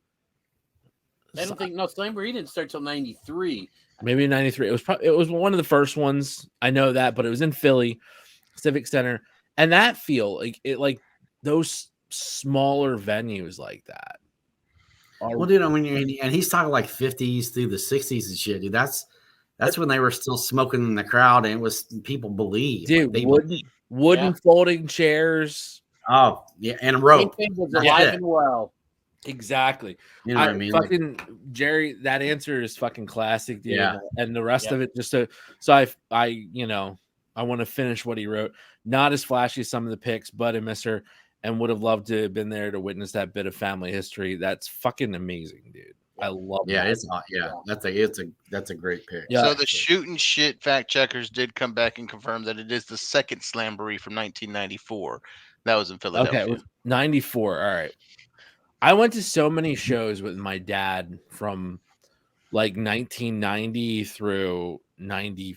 I don't think Slamboree didn't start till 93. Maybe 93. It was one of the first ones. I know that, but it was in Philly, Civic Center. And that feel like those smaller venues like that. Well, dude, I mean, and he's talking like 50s through the 60s and shit, dude. That's when they were still smoking in the crowd, and it was people believe, dude. Wooden folding chairs. Oh yeah, and a rope. Was alive and well. Exactly. You know what I mean? Fucking Jerry, that answer is fucking classic, dude. Yeah. And the rest of it just so I want to finish what he wrote. Not as flashy as some of the picks, but I miss her and would have loved to have been there to witness that bit of family history. That's fucking amazing, dude. I love that. That's a great pick. Yeah. So the Shootin Shit fact checkers did come back and confirm that it is the second Slamboree from 1994. That was in Philadelphia. Okay, 94. All right. I went to so many shows with my dad from like 1990 through 90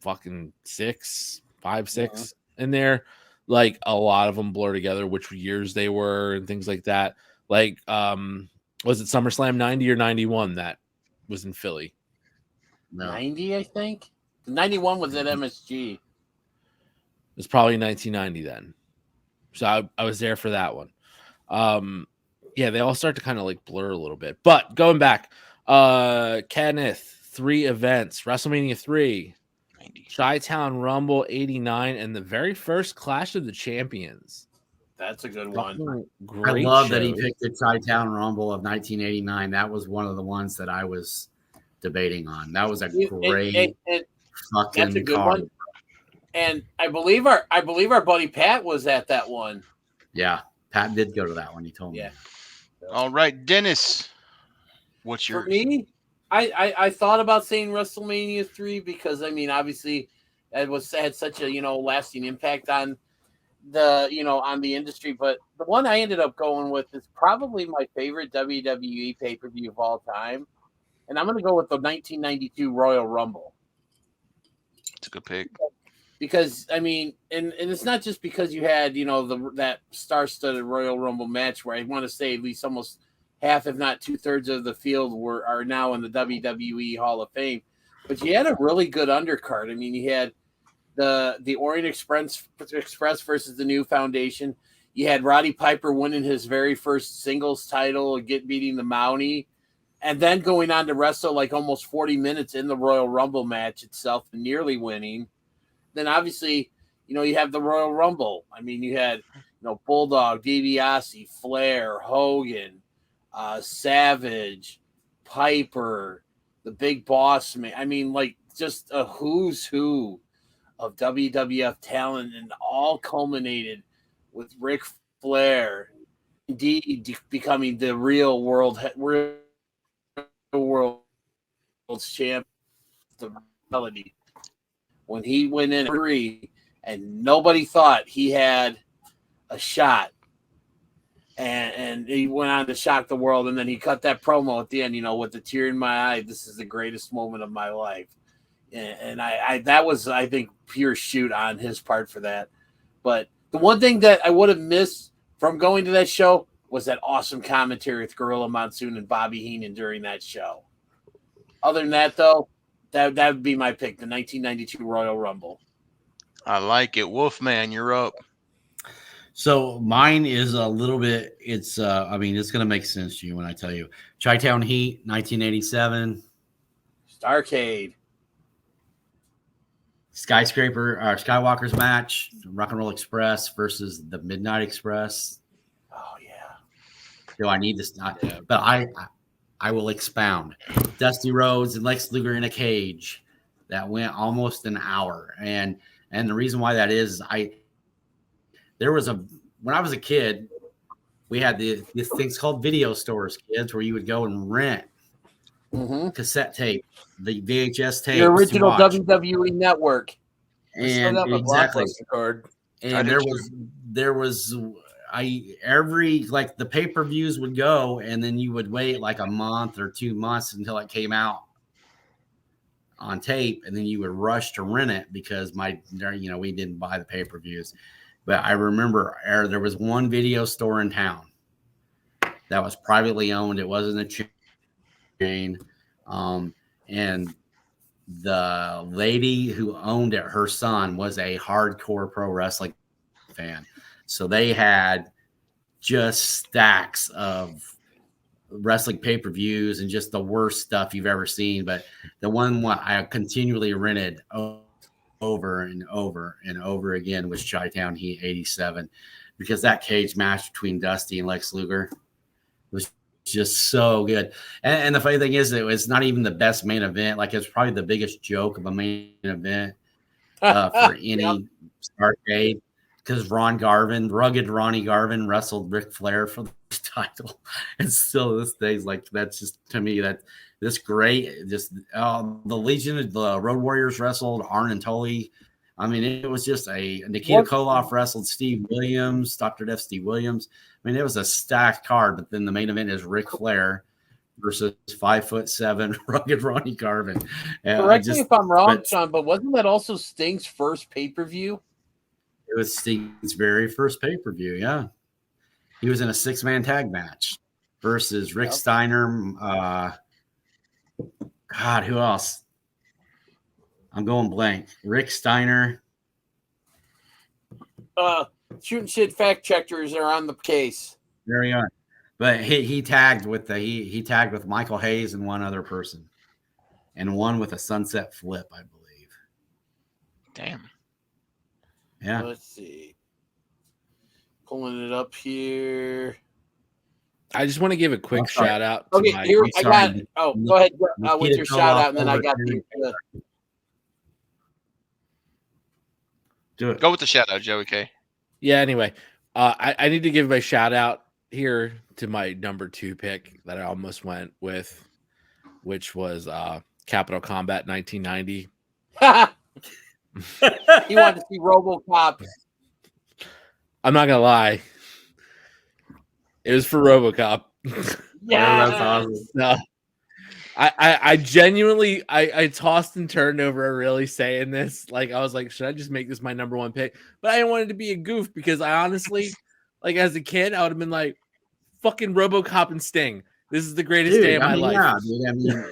fucking 6 in there. Like a lot of them blur together which years they were and things like that. Like was it SummerSlam 90 or 91 that was in Philly? 90, I think. 91 was at MSG. It was probably 1990 then. So I was there for that one. Yeah, they all start to kind of like blur a little bit. But going back, Kenneth, 3 events, WrestleMania 3, Chi-Town Rumble 89, and the very first Clash of the Champions. That's a good one. I love that he picked the Chi-Town Rumble of 1989. That was one of the ones that I was debating on. That was a great fucking that's a good card. one. And I believe our buddy Pat was at that one. Yeah, Pat did go to that one. He told me. Yeah. All right, Dennis, what's your? For me, I thought about saying WrestleMania 3 because I mean, obviously, it had such a lasting impact on the on the industry. But the one I ended up going with is probably my favorite WWE pay-per-view of all time, and I'm going to go with the 1992 Royal Rumble. It's a good pick. Because I mean, and it's not just because you had that star-studded Royal Rumble match where I want to say at least almost half, if not 2/3 of the field are now in the WWE Hall of Fame, but you had a really good undercard. I mean, you had the Orient Express versus the New Foundation. You had Roddy Piper winning his very first singles title, beating the Mountie, and then going on to wrestle like almost 40 minutes in the Royal Rumble match itself, nearly winning. Then obviously, you have the Royal Rumble. I mean, you had, Bulldog, DiBiase, Flair, Hogan, Savage, Piper, the Big Boss Man. I mean, like just a who's who of WWF talent, and all culminated with Ric Flair indeed becoming the real world's champ. The reality when he went in 3 and nobody thought he had a shot, and he went on to shock the world, and then he cut that promo at the end, with the tear in my eye. This is the greatest moment of my life, and I that was, I think, pure shoot on his part for that. But the one thing that I would have missed from going to that show was that awesome commentary with Gorilla Monsoon and Bobby Heenan during that show. Other than that, though, that would be my pick, the 1992 Royal Rumble. I like it. Wolfman, you're up. So mine is a little bit, it's going to make sense to you when I tell you. Chi-Town Heat, 1987. Starcade. Skywalker's match, Rock and Roll Express versus the Midnight Express. Oh, yeah. Do I need this? But I will expound. Dusty Rhodes and Lex Luger in a cage. That went almost an hour. And the reason why that is, when I was a kid, we had these things called video stores, kids, where you would go and rent cassette tape, the VHS tape, the original WWE Network, and exactly. And there was the pay-per-views would go, and then you would wait like a month or 2 months until it came out on tape, and then you would rush to rent it because we didn't buy the pay-per-views. But I remember there was one video store in town that was privately owned. It wasn't a chain. And the lady who owned it, her son was a hardcore pro wrestling fan. So they had just stacks of wrestling pay-per-views and just the worst stuff you've ever seen. But the one I continually rented over and over and over again was Chi-Town Heat 87, because that cage match between Dusty and Lex Luger was just so good. And the funny thing is, it was not even the best main event. Like, it's probably the biggest joke of a main event for any arcade, because rugged Ronnie Garvin wrestled Ric Flair for the title. And still this day's like, that's just, to me, this great. Just the Legion of the Road Warriors wrestled Arn and Tully. I mean, it was just Nikita Koloff wrestled Steve Williams, Dr. Death Steve Williams. I mean, it was a stacked card, but then the main event is Ric Flair versus 5'7" rugged Ronnie Garvin. Correct me if I'm wrong, Sean, but wasn't that also Sting's first pay-per-view? It was Sting's very first pay-per-view, yeah. He was in a 6-man tag match versus Rick Steiner. God, who else? I'm going blank. Rick Steiner. Shootin Shit fact checkers are on the case. There we are. But he tagged with he tagged with Michael Hayes and one other person, and one with a sunset flip, I believe. Damn. Yeah. Let's see. Pulling it up here. I just want to give a quick shout out. Okay, here I got. Oh, go ahead with your shout out, and then I got the. Do it. Go with the shout out, Joey K. Yeah. Anyway, I need to give my shout out here to my number 2 pick that I almost went with, which was Capital Combat 1990. He wanted to see RoboCop. I'm not gonna lie. It was for RoboCop. Yeah, that's awesome. No, I genuinely I tossed and turned over really saying this. Like, I was like, should I just make this my number 1 pick? But I didn't want it to be a goof, because I honestly, like, as a kid, I would have been like, fucking RoboCop and Sting. This is the greatest day of my life. Yeah, dude, I mean,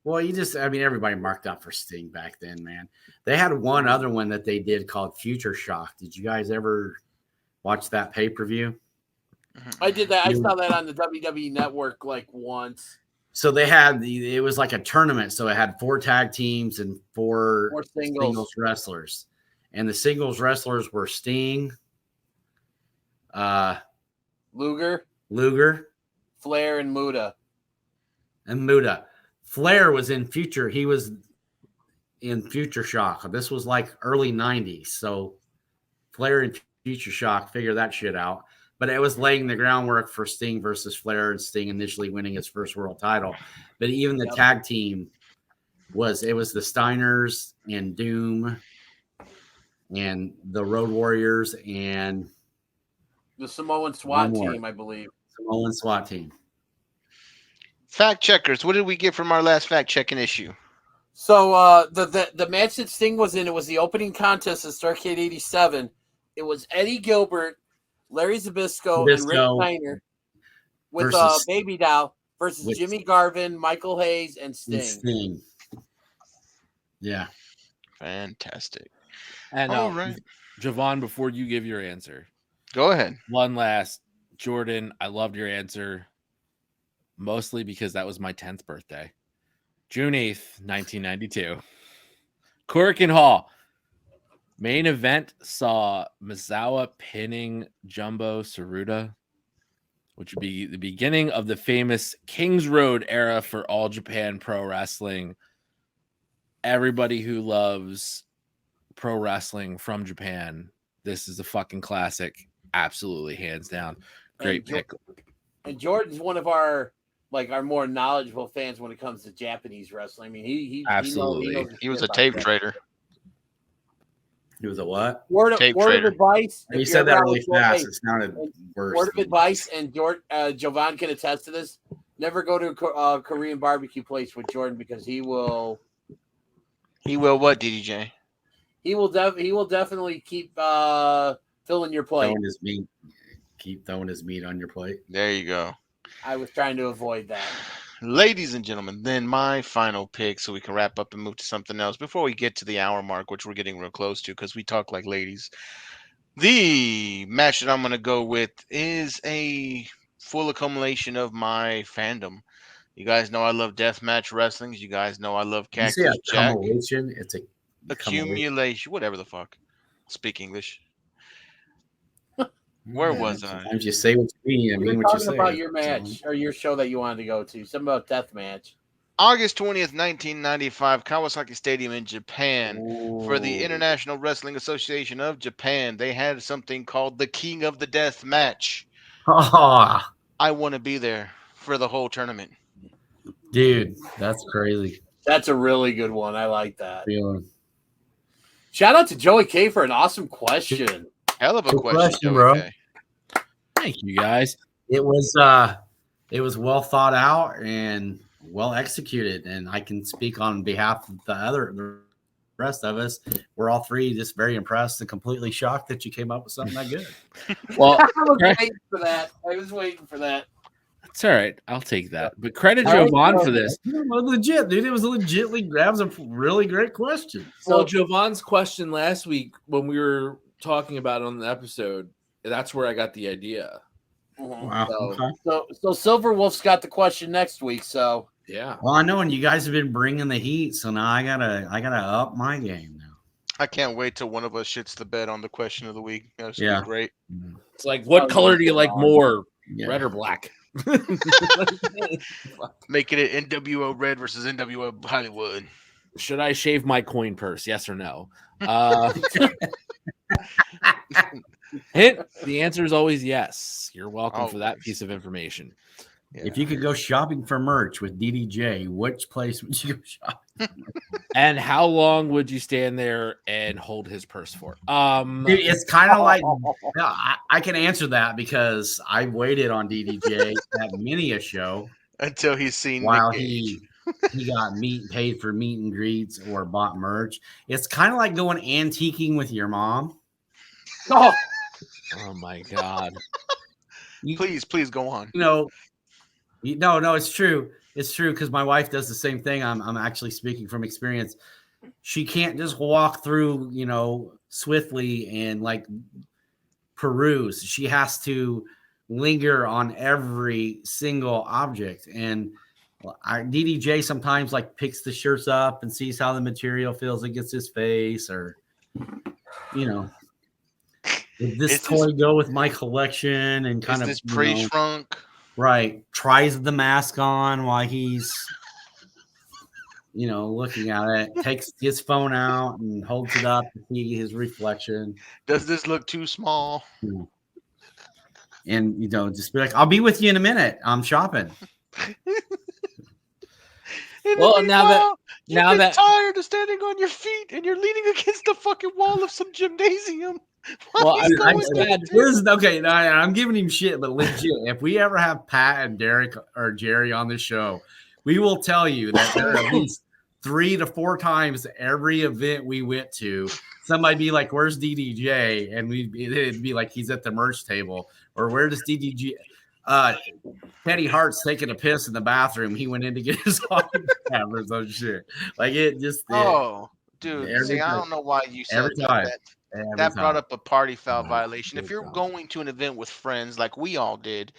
Well, everybody marked out for Sting back then, man. They had one other one that they did called Future Shock. Did you guys ever watch that pay-per-view? I did that. I saw that on the WWE Network like once. So it was like a tournament. So it had 4 tag teams and four singles wrestlers. And the singles wrestlers were Sting, Luger, Flair, and Muta. Flair was in Future. He was in Future Shock. This was like early 90s. So Flair and Future Shock, figure that shit out. But it was laying the groundwork for Sting versus Flair, and Sting initially winning his first world title. But even the tag team was the Steiners and Doom and the Road Warriors and the Samoan SWAT team, I believe. Samoan SWAT team. Fact checkers, what did we get from our last fact checking issue? So the match that Sting was in, it was the opening contest at Starrcade 87. It was Eddie Gilbert, Larry Zbyszko, and Rick Steiner with Baby Doll versus Jimmy Garvin, Michael Hayes, and Sting. Yeah. Fantastic. And all right. Javon, before you give your answer, go ahead. One last. Jordan, I loved your answer, mostly because that was my 10th birthday. June 8th, 1992. Korakuen Hall. Main event saw Misawa pinning Jumbo Tsuruta, which would be the beginning of the famous Kings Road era for All Japan Pro Wrestling. Everybody who loves pro wrestling from Japan, this is a fucking classic. Absolutely, hands down. Great pick. And Jordan's one of our more knowledgeable fans when it comes to Japanese wrestling. I mean, he absolutely. He was a tape trader. He was a what? Word of advice. You said that really fast. It sounded worse. Word of advice, and Jovan can attest to this. Never go to a Korean barbecue place with Jordan because he will. He will what, DDJ? He will definitely keep filling your plate. Keep throwing his meat on your plate. There you go. I was trying to avoid that. Ladies and gentlemen, then my final pick, so we can wrap up and move to something else before we get to the hour mark, which we're getting real close to because we talk like ladies. The match that I'm going to go with is a full accumulation of my fandom. You guys know I love deathmatch wrestling. You guys know I love Cactus Jack. It's a accumulation, whatever the fuck. Speak English. Where was I? Sometimes you say what you mean. I mean what you say. About your match or your show that you wanted to go to. Something about deathmatch. August 20th, 1995, Kawasaki Stadium in Japan. For the International Wrestling Association of Japan. They had something called the King of the Death match. I want to be there for the whole tournament. Dude, that's crazy. That's a really good one. I like that. Shout out to Joey K for an awesome question. Hell of a question, bro. K. Thank you, guys. It was well thought out and well executed, and I can speak on behalf of the rest of us. We're all three just very impressed and completely shocked that you came up with something that good. Well, I was waiting for that. It's all right. I'll take that. But credit Jovan for this. It was legit, dude. It was legitly. That was a really great question. So Jovan's question last week when we were talking about it on the episode, that's where I got the idea. Wow. So Silver Wolf's got the question next week. So yeah. Well, I know, and you guys have been bringing the heat, so now I gotta up my game now. I can't wait till one of us shits the bed on the question of the week. That's gonna be great. It's like, what color do you like more, red or black? Making it NWO Red versus NWO Hollywood. Should I shave my coin purse? Yes or no? Hint. The answer is always yes. You're welcome for that piece of information. Yeah. If you could go shopping for merch with DDJ, which place would you go shopping? And how long would you stand there and hold his purse for? Dude, it's kind of like I can answer that because I waited on DDJ at many a show until he's seen while he got paid for meet and greets or bought merch. It's kind of like going antiquing with your mom. Oh my God. Please go on. You know, No, it's true. It's true because my wife does the same thing. I'm actually speaking from experience. She can't just walk through, swiftly and like peruse. She has to linger on every single object. And DDJ sometimes like picks the shirts up and sees how the material feels against his face, or would this toy go with my collection, and kind of pre-shrunk. Right. Tries the mask on while he's looking at it, takes his phone out and holds it up to see his reflection. Does this look too small? And just be like, I'll be with you in a minute. I'm shopping. Well, now that tired of standing on your feet and you're leaning against the fucking wall of some gymnasium. Well, I'm giving him shit, but legit, if we ever have Pat and Derek or Jerry on the show, we will tell you that there are at least 3 to 4 times every event we went to, somebody be like, "Where's DDJ?" And it'd be like, "He's at the merch table," or "Where does DDJ?" Teddy Hart's taking a piss in the bathroom. He went in to get his hockey cap or some shit. Like it just. Dude, see, I don't know why you said that. That brought up a party foul violation. If you're going to an event with friends like we all did,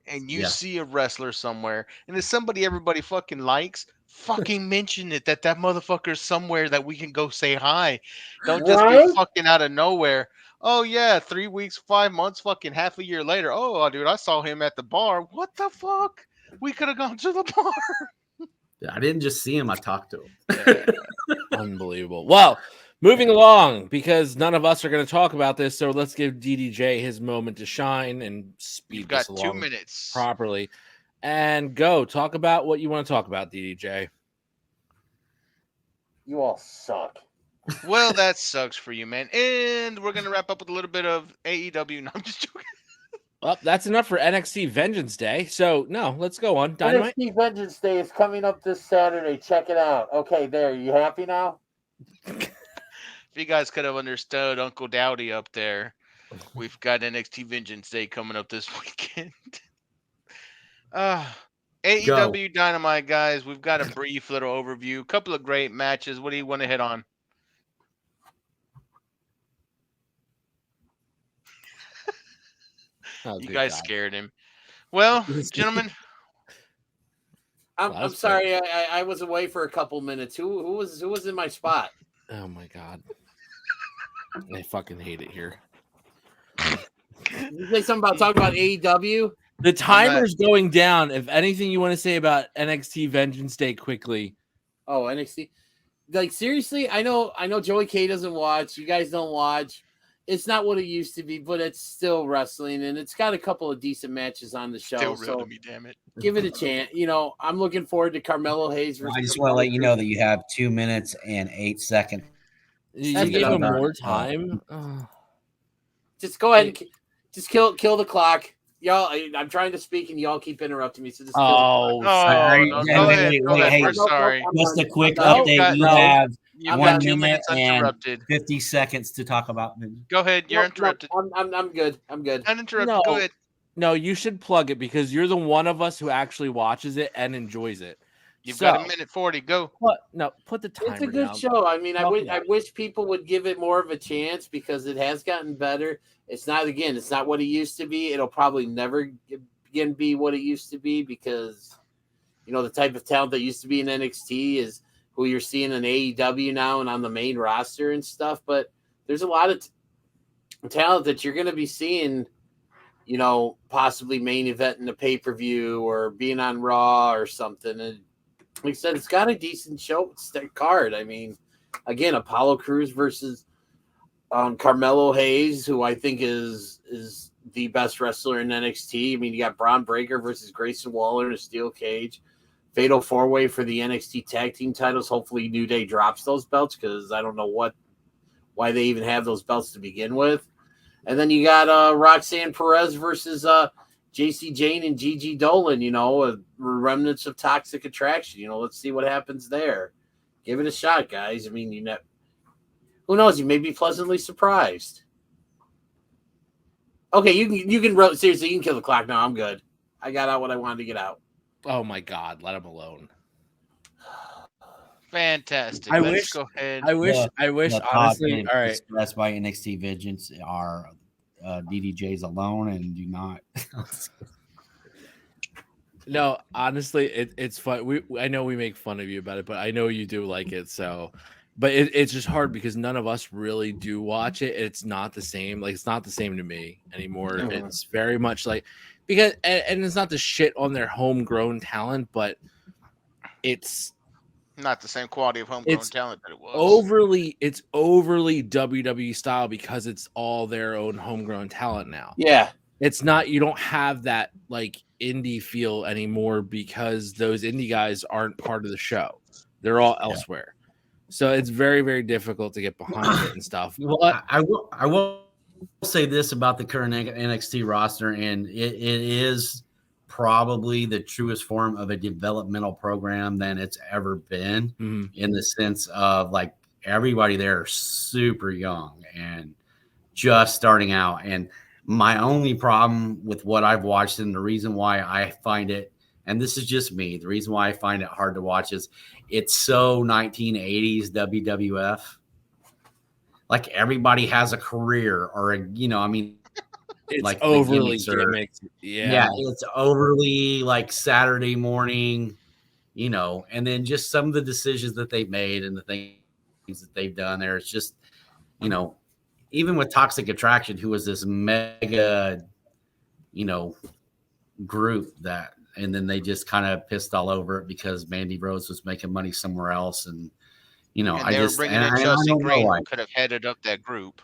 and you see a wrestler somewhere, and it's somebody everybody fucking likes, fucking mention it that motherfucker's somewhere that we can go say hi. Don't just be fucking out of nowhere. Oh yeah, 3 weeks, 5 months, fucking half a year later. Oh, dude, I saw him at the bar. What the fuck? We could have gone to the bar. I didn't just see him. I talked to him. Unbelievable. Well, moving along, because none of us are going to talk about this, so let's give DDJ his moment to shine and speed this along 2 minutes properly. And go talk about what you want to talk about, DDJ. You all suck. Well, that sucks for you, man. And we're going to wrap up with a little bit of AEW. No, I'm just joking. Well, that's enough for NXT Vengeance Day. So, no, let's go on. Dynamite. NXT Vengeance Day is coming up this Saturday. Check it out. Okay, there. You happy now? If you guys could have understood Uncle Dowdy up there, we've got NXT Vengeance Day coming up this weekend. AEW Dynamite, guys. We've got a brief little overview. A couple of great matches. What do you want to hit on? You guys scared him. Well, gentlemen. I'm sorry. I was away for a couple minutes. Who was in my spot? Oh my god. I fucking hate it here. You say something about talking about AEW? The timer's going down. If anything you want to say about NXT Vengeance Day quickly. Oh, NXT. Like seriously, I know Joey K doesn't watch. You guys don't watch. It's not what it used to be, but it's still wrestling, and it's got a couple of decent matches on the show. Still real to me, damn it. Give it a chance. I'm looking forward to Carmelo Hayes. I just want to let you know that you have 2 minutes and 8 seconds. You gave him more time. Just go ahead and just kill the clock. Y'all, I'm trying to speak and y'all keep interrupting me. So just go ahead. We're sorry. Just a quick update. You have 2 minutes uninterrupted. 50 seconds to talk about. Go ahead. You're interrupted. I'm good. Uninterrupted. No, go ahead. No, you should plug it because you're the one of us who actually watches it and enjoys it. You've got 1:40. Go. Put the timer. It's a good show. I mean, I wish people would give it more of a chance because it has gotten better. It's not what it used to be. It'll probably never again be what it used to be because, the type of talent that used to be in NXT is who you're seeing in AEW now and on the main roster and stuff. But there's a lot of talent that you're going to be seeing, possibly main event in the pay-per-view or being on Raw or something. And like I said, it's got a decent show card. I mean, again, Apollo Crews versus Carmelo Hayes, who I think is the best wrestler in NXT. I mean, you got Braun Breaker versus Grayson Waller in a steel cage. Fatal 4-way for the NXT tag team titles. Hopefully New Day drops those belts because I don't know why they even have those belts to begin with. And then you got Roxanne Perez versus JC Jane and Gigi Dolan, remnants of Toxic Attraction. Let's see what happens there. Give it a shot, guys. I mean, who knows? You may be pleasantly surprised. Okay, you can seriously, you can kill the clock now. I'm good. I got out what I wanted to get out. Oh my God, let him alone. Fantastic. I Let's wish. go ahead. I wish. Honestly, all right. Expressed by NXT Vengeance are DDJs alone and do not. No, honestly, it's fun. I know we make fun of you about it, but I know you do like it. So, but it's just hard because none of us really do watch it. It's not the same. Like it's not the same to me anymore. Mhm. It's very much like because and it's not the shit on their homegrown talent, but it's Not the same quality of homegrown it's talent that it was. overly WWE style because it's all their own homegrown talent now. Yeah. It's not, you don't have that like indie feel anymore because those indie guys aren't part of the show. They're all elsewhere. So it's very, very difficult to get behind it and stuff. Well, I will say this about the current NXT roster, and it is probably the truest form of a developmental program than it's ever been, in the sense of like everybody there are super young and just starting out. And my only problem with what I've watched, and the reason why I find it, and this is just me, the reason why I find it hard to watch is it's so 1980s WWF. Like everybody has a career or it's like overly gimmicks. Yeah, it's overly like Saturday morning, and then just some of the decisions that they've made and the things that they've done there. It's just, even with Toxic Attraction, who was this mega, group that, and then they just kind of pissed all over it because Mandy Rose was making money somewhere else. And, and I they just, were bringing in I Chelsea don't know Green, why. who could have headed up that group.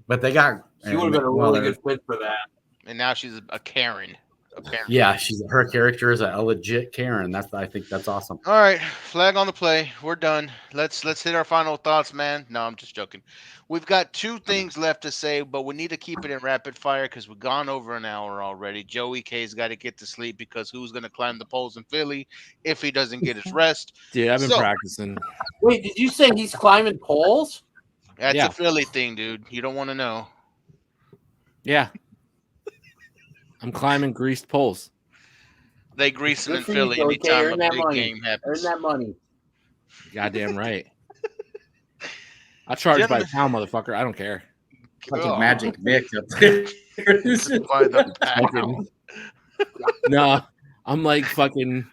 But they got, She would have been a really good fit for that. And now she's a Karen. Apparently. Yeah, her character is a legit Karen. I think that's awesome. All right, flag on the play. We're done. Let's hit our final thoughts, man. No, I'm just joking. We've got 2 things left to say, but we need to keep it in rapid fire because we've gone over an hour already. Joey K's got to get to sleep because who's going to climb the poles in Philly if he doesn't get his rest? Dude, I've been practicing. Wait, did you say he's climbing poles? That's a Philly thing, dude. You don't want to know. Yeah. I'm climbing greased poles. They grease them in Philly anytime a big game happens. Earn that money. Goddamn right. I charge by the pound, motherfucker. I don't care. Fucking magic mix up there. By the pound. No, I'm like fucking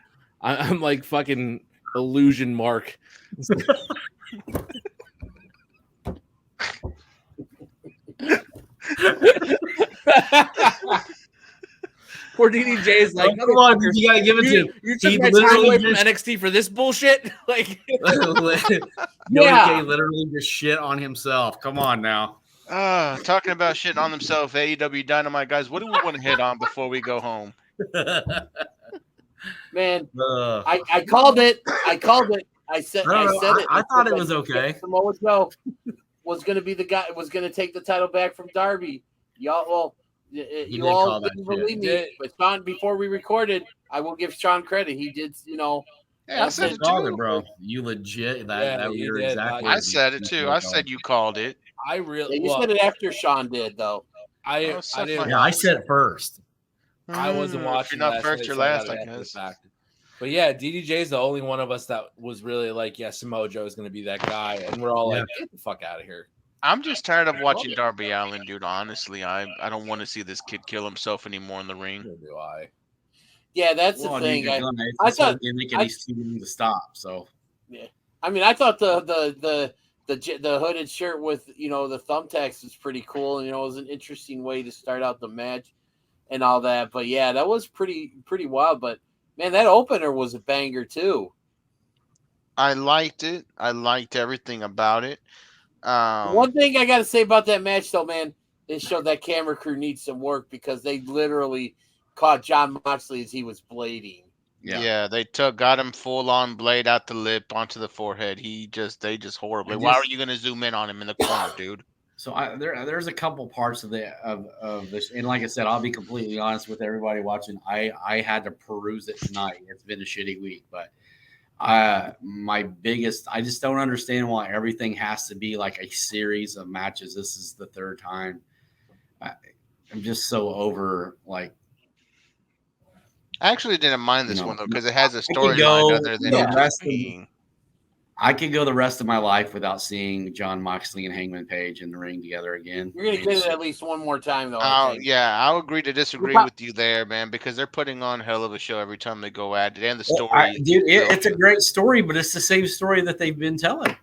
illusion Mark. Poor DDJ is like, come on, you gotta give it to him. You took my time away from NXT for this bullshit? Like, Joey literally just shit on himself. Come on now. Talking about shit on themselves, AEW Dynamite guys. What do we want to hit on before we go home? Man, I called it. I said it. I thought it was okay. Samoa Joe was going to be the guy. Was going to take the title back from Darby. Y'all, well, you all didn't believe me, but Sean, before we recorded, I will give Sean credit. He did, Yeah, I said it too, bro. You legit you're exactly. I said it too. I said you called it. I really. You said it after Sean did, though. I didn't. Yeah, I said it first. I wasn't watching. If you're not first, you're last, I guess. But yeah, DDJ is the only one of us that was really like, yeah, Samoa Joe is going to be that guy, and we're all like, get the fuck out of here. I'm just tired of watching Darby Allin, dude. Honestly, I don't want to see this kid kill himself anymore in the ring. Neither do I. Yeah, that's the thing. I thought he's too young to stop. So yeah, I mean, I thought the hooded shirt with the thumbtacks was pretty cool, and it was an interesting way to start out the match and all that. But yeah, that was pretty wild. But man, that opener was a banger too. I liked it. I liked everything about it. One thing I got to say about that match, though, man, it showed that camera crew needs some work because they literally caught Jon Moxley as he was blading. Yeah, they got him full on blade out the lip onto the forehead. They just horribly. Why are you going to zoom in on him in the corner, dude? So there's a couple parts of this, and like I said, I'll be completely honest with everybody watching. I had to peruse it tonight. It's been a shitty week, but I just don't understand why everything has to be like a series of matches. This is the 3rd time. I'm just so over like I actually didn't mind this one though because it has a I could storyline go other than the it rest just being. I could go the rest of my life without seeing John Moxley and Hangman Page in the ring together again. You're gonna get it at least one more time, though. I think. Yeah, I'll agree to disagree with you there, man, because they're putting on a hell of a show every time they go at it, and the story. It's a great story, but it's the same story that they've been telling.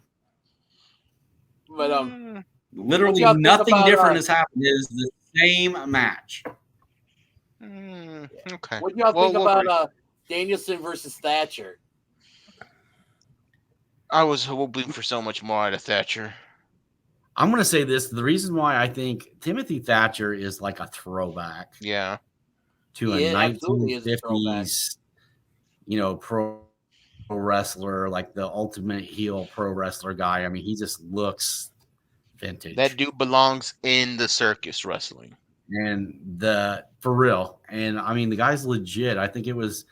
But literally nothing different has happened. It is the same match. Okay. What do y'all think about Danielson versus Thatcher? I was hoping for so much more out of Thatcher. I'm going to say this. The reason why I think Timothy Thatcher is like a throwback to a 1950s, pro wrestler, like the ultimate heel pro wrestler guy. I mean, he just looks vintage. That dude belongs in the circus wrestling. And for real. And I mean, the guy's legit. I think it was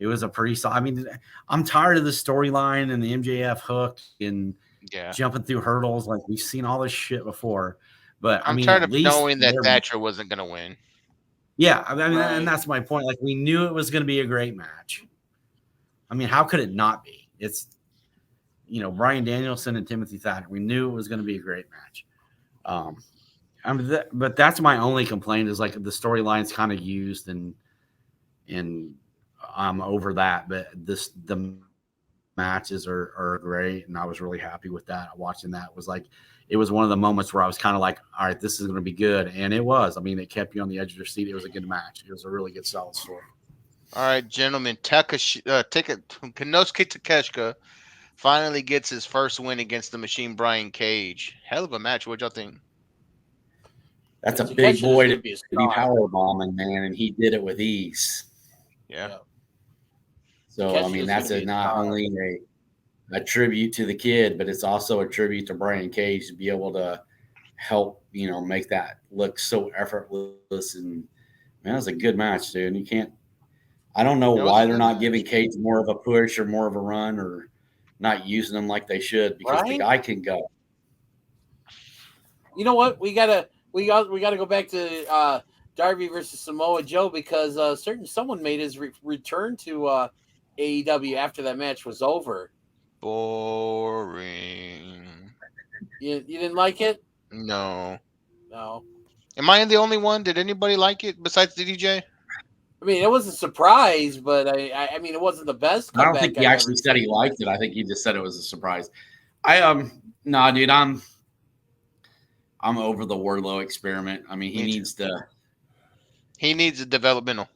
a pretty solid. I mean, I'm tired of the storyline and the MJF hook and jumping through hurdles. Like, we've seen all this shit before. But I'm tired of knowing that Thatcher wasn't going to win. Yeah, I mean, and that's my point. Like, we knew it was going to be a great match. I mean, how could it not be? It's, Bryan Danielson and Timothy Thatcher. We knew it was going to be a great match. But that's my only complaint is like the storyline's kind of used and I'm over that. But the matches are great, and I was really happy with that. Watching that it was one of the moments where I was kind of like, all right, this is going to be good, and it was. I mean, it kept you on the edge of your seat. It was a good match. It was a really good, solid story. All right, gentlemen, Konosuke Takeshita finally gets his first win against the Machine Brian Cage. Hell of a match. What y'all think? That's a big boy to be power bombing, man, and he did it with ease. Yeah. So I mean, that's not only a tribute to the kid, but it's also a tribute to Brian Cage to be able to help, make that look so effortless. And man, it was a good match, dude. And you can't. I don't know why they're not giving Cage more of a push or more of a run or not using him like they should because the guy can go. You know what? We gotta go back to Darby versus Samoa Joe because someone made his return to AEW after that match was over. Boring. You didn't like it? No. No. Am I the only one? Did anybody like it besides the DJ? I mean, it was a surprise, but I mean, it wasn't the best. I don't think he actually said he liked it. I think he just said it was a surprise. No, dude, I'm over the Wardlow experiment. I mean, he needs a developmental.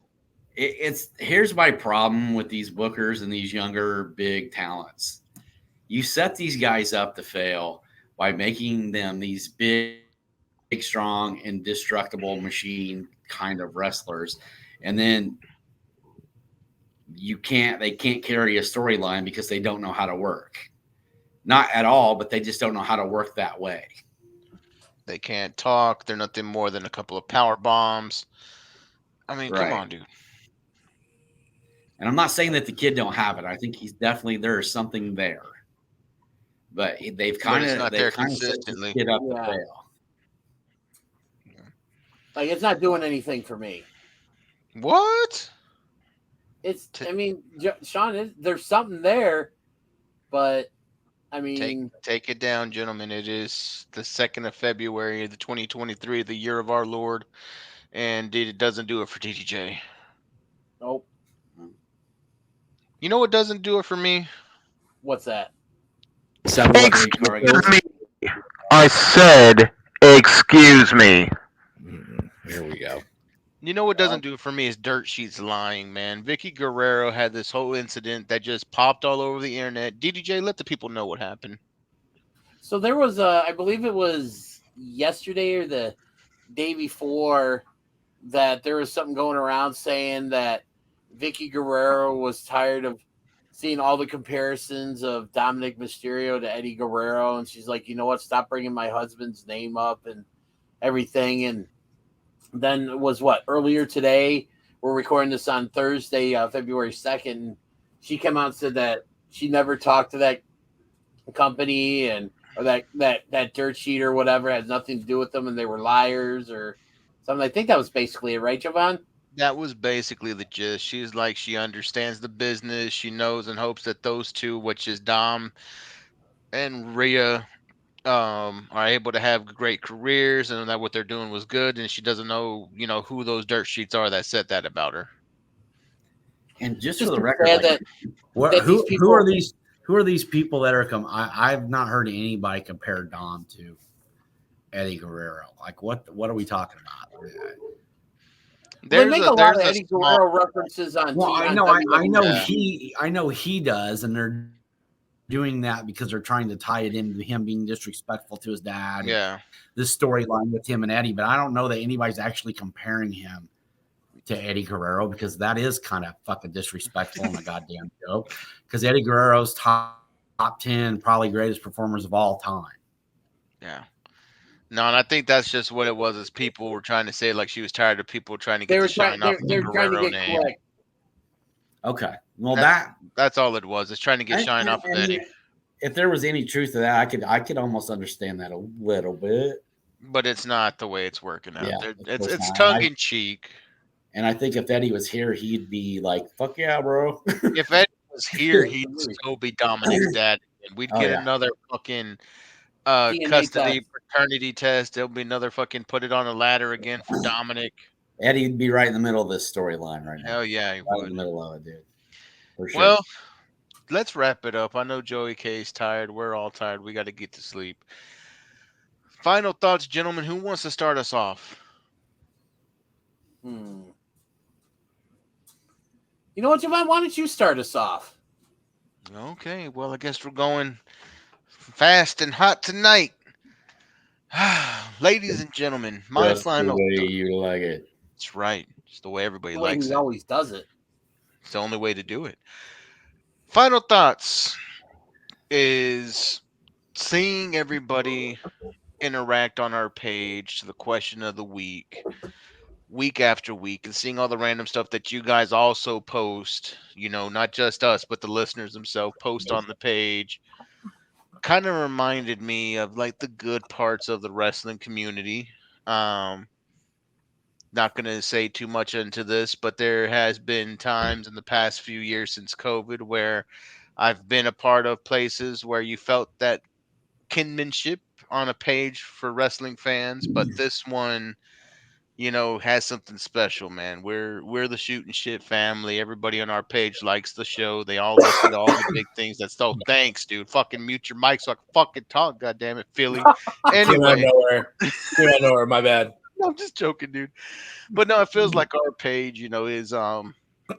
Here's my problem with these bookers and these younger big talents. You set these guys up to fail by making them these big, strong, indestructible machine kind of wrestlers. And then they can't carry a storyline because they don't know how to work. Not at all, but they just don't know how to work that way. They can't talk. They're nothing more than a couple of power bombs. I mean, come on, dude. And I'm not saying that the kid don't have it. I think there's something there. But they've kind of consistently. Set up to fail. Like, it's not doing anything for me. What? I mean, Sean, there's something there, but I mean, take it down, gentlemen. It is the 2nd of February, the 2023, the year of our Lord, and it doesn't do it for DDJ. Nope. You know what doesn't do it for me? What's that? Excuse me. I said, excuse me. Here we go. You know what doesn't do it for me is Dirt Sheets lying, man. Vicky Guerrero had this whole incident that just popped all over the internet. DDJ, let the people know what happened. So there was I believe it was yesterday or the day before that there was something going around saying that Vicky Guerrero was tired of seeing all the comparisons of Dominic Mysterio to Eddie Guerrero. And she's like, you know what? Stop bringing my husband's name up and everything. And then it was earlier today. We're recording this on Thursday, February 2nd. She came out and said that she never talked to that company or that dirt sheet or whatever, had nothing to do with them, and they were liars or something. I think that was basically it, right, Jovan? That was basically the gist. She's like, she understands the business. She knows and hopes that those two, which is Dom and Rhea, are able to have great careers and that what they're doing was good. And she doesn't know, who those dirt sheets are that said that about her. And just for the record, who are these? Who are these people that are I've not heard anybody compare Dom to Eddie Guerrero. Like, what are we talking about? They make a lot of Eddie Guerrero references on. Well, TV. I know he does, and they're doing that because they're trying to tie it into him being disrespectful to his dad. Yeah, this storyline with him and Eddie, but I don't know that anybody's actually comparing him to Eddie Guerrero, because that is kind of fucking disrespectful and a goddamn joke. Because Eddie Guerrero's top 10 probably greatest performers of all time. Yeah. No, and I think that's just what it was. Is people were trying to say like she was tired of people trying to get the shine off the Guerrero name. Correct. Okay, well that's all it was. It's trying to get shine off of Eddie. If there was any truth to that, I could almost understand that a little bit. But it's not the way it's working out. Yeah, it's tongue in cheek. And I think if Eddie was here, he'd be like, "Fuck yeah, bro." If Eddie was here, he'd still be Dominic's dad. And we'd get another fucking custody paternity test. There'll be another fucking put it on a ladder again for Dominic. Eddie'd be right in the middle of this storyline right now. Hell yeah, he would. In the middle of it, dude. For sure. Well, let's wrap it up. I know Joey K's tired. We're all tired. We got to get to sleep. Final thoughts, gentlemen. Who wants to start us off? You know what, Javon? Why don't you start us off? Okay. Well, I guess we're going fast and hot tonight. Ladies and gentlemen, my final the way you like it. That's right. It's the way everybody likes it. He always does it. It's the only way to do it. Final thoughts is seeing everybody interact on our page to the question of the week after week, and seeing all the random stuff that you guys also post, not just us, but the listeners themselves post on the page, kind of reminded me of like the good parts of the wrestling community. Not going to say too much into this, but there has been times in the past few years since COVID where I've been a part of places where you felt that kinship on a page for wrestling fans, but this one, has something special, man. We're the Shootin Shit family. Everybody on our page likes the show. They all listen to all the big things. That's so thanks, dude. Fucking mute your mic so I can fucking talk, goddammit, Philly. Anyway. Came out of nowhere. My bad. I'm just joking, dude. But no, it feels like our page, is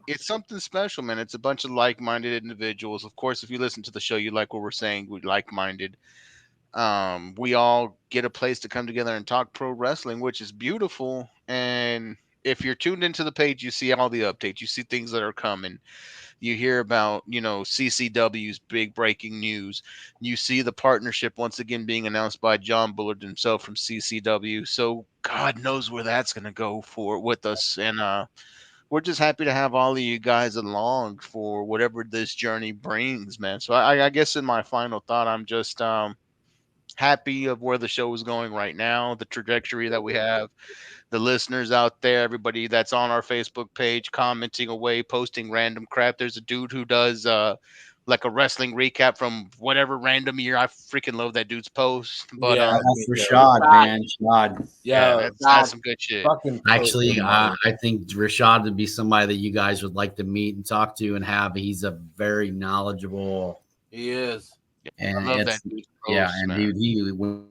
it's something special, man. It's a bunch of like-minded individuals. Of course, if you listen to the show, you like what we're saying. We're like-minded. We all get a place to come together and talk pro wrestling, which is beautiful. And if you're tuned into the page, you see all the updates. You see things that are coming. You hear about, CCW's big breaking news. You see the partnership once again being announced by John Bullard himself from CCW. So God knows where that's going to go with us. And we're just happy to have all of you guys along for whatever this journey brings, man. So I guess in my final thought, I'm just happy of where the show is going right now, the trajectory that we have, the listeners out there, everybody that's on our Facebook page, commenting away, posting random crap. There's a dude who does like a wrestling recap from whatever random year. I freaking love that dude's post. But that's Rashad, man. Rashad. Yeah, that's some good shit. Actually, I think Rashad would be somebody that you guys would like to meet and talk to and have. He's a very knowledgeable. He is. And dude, when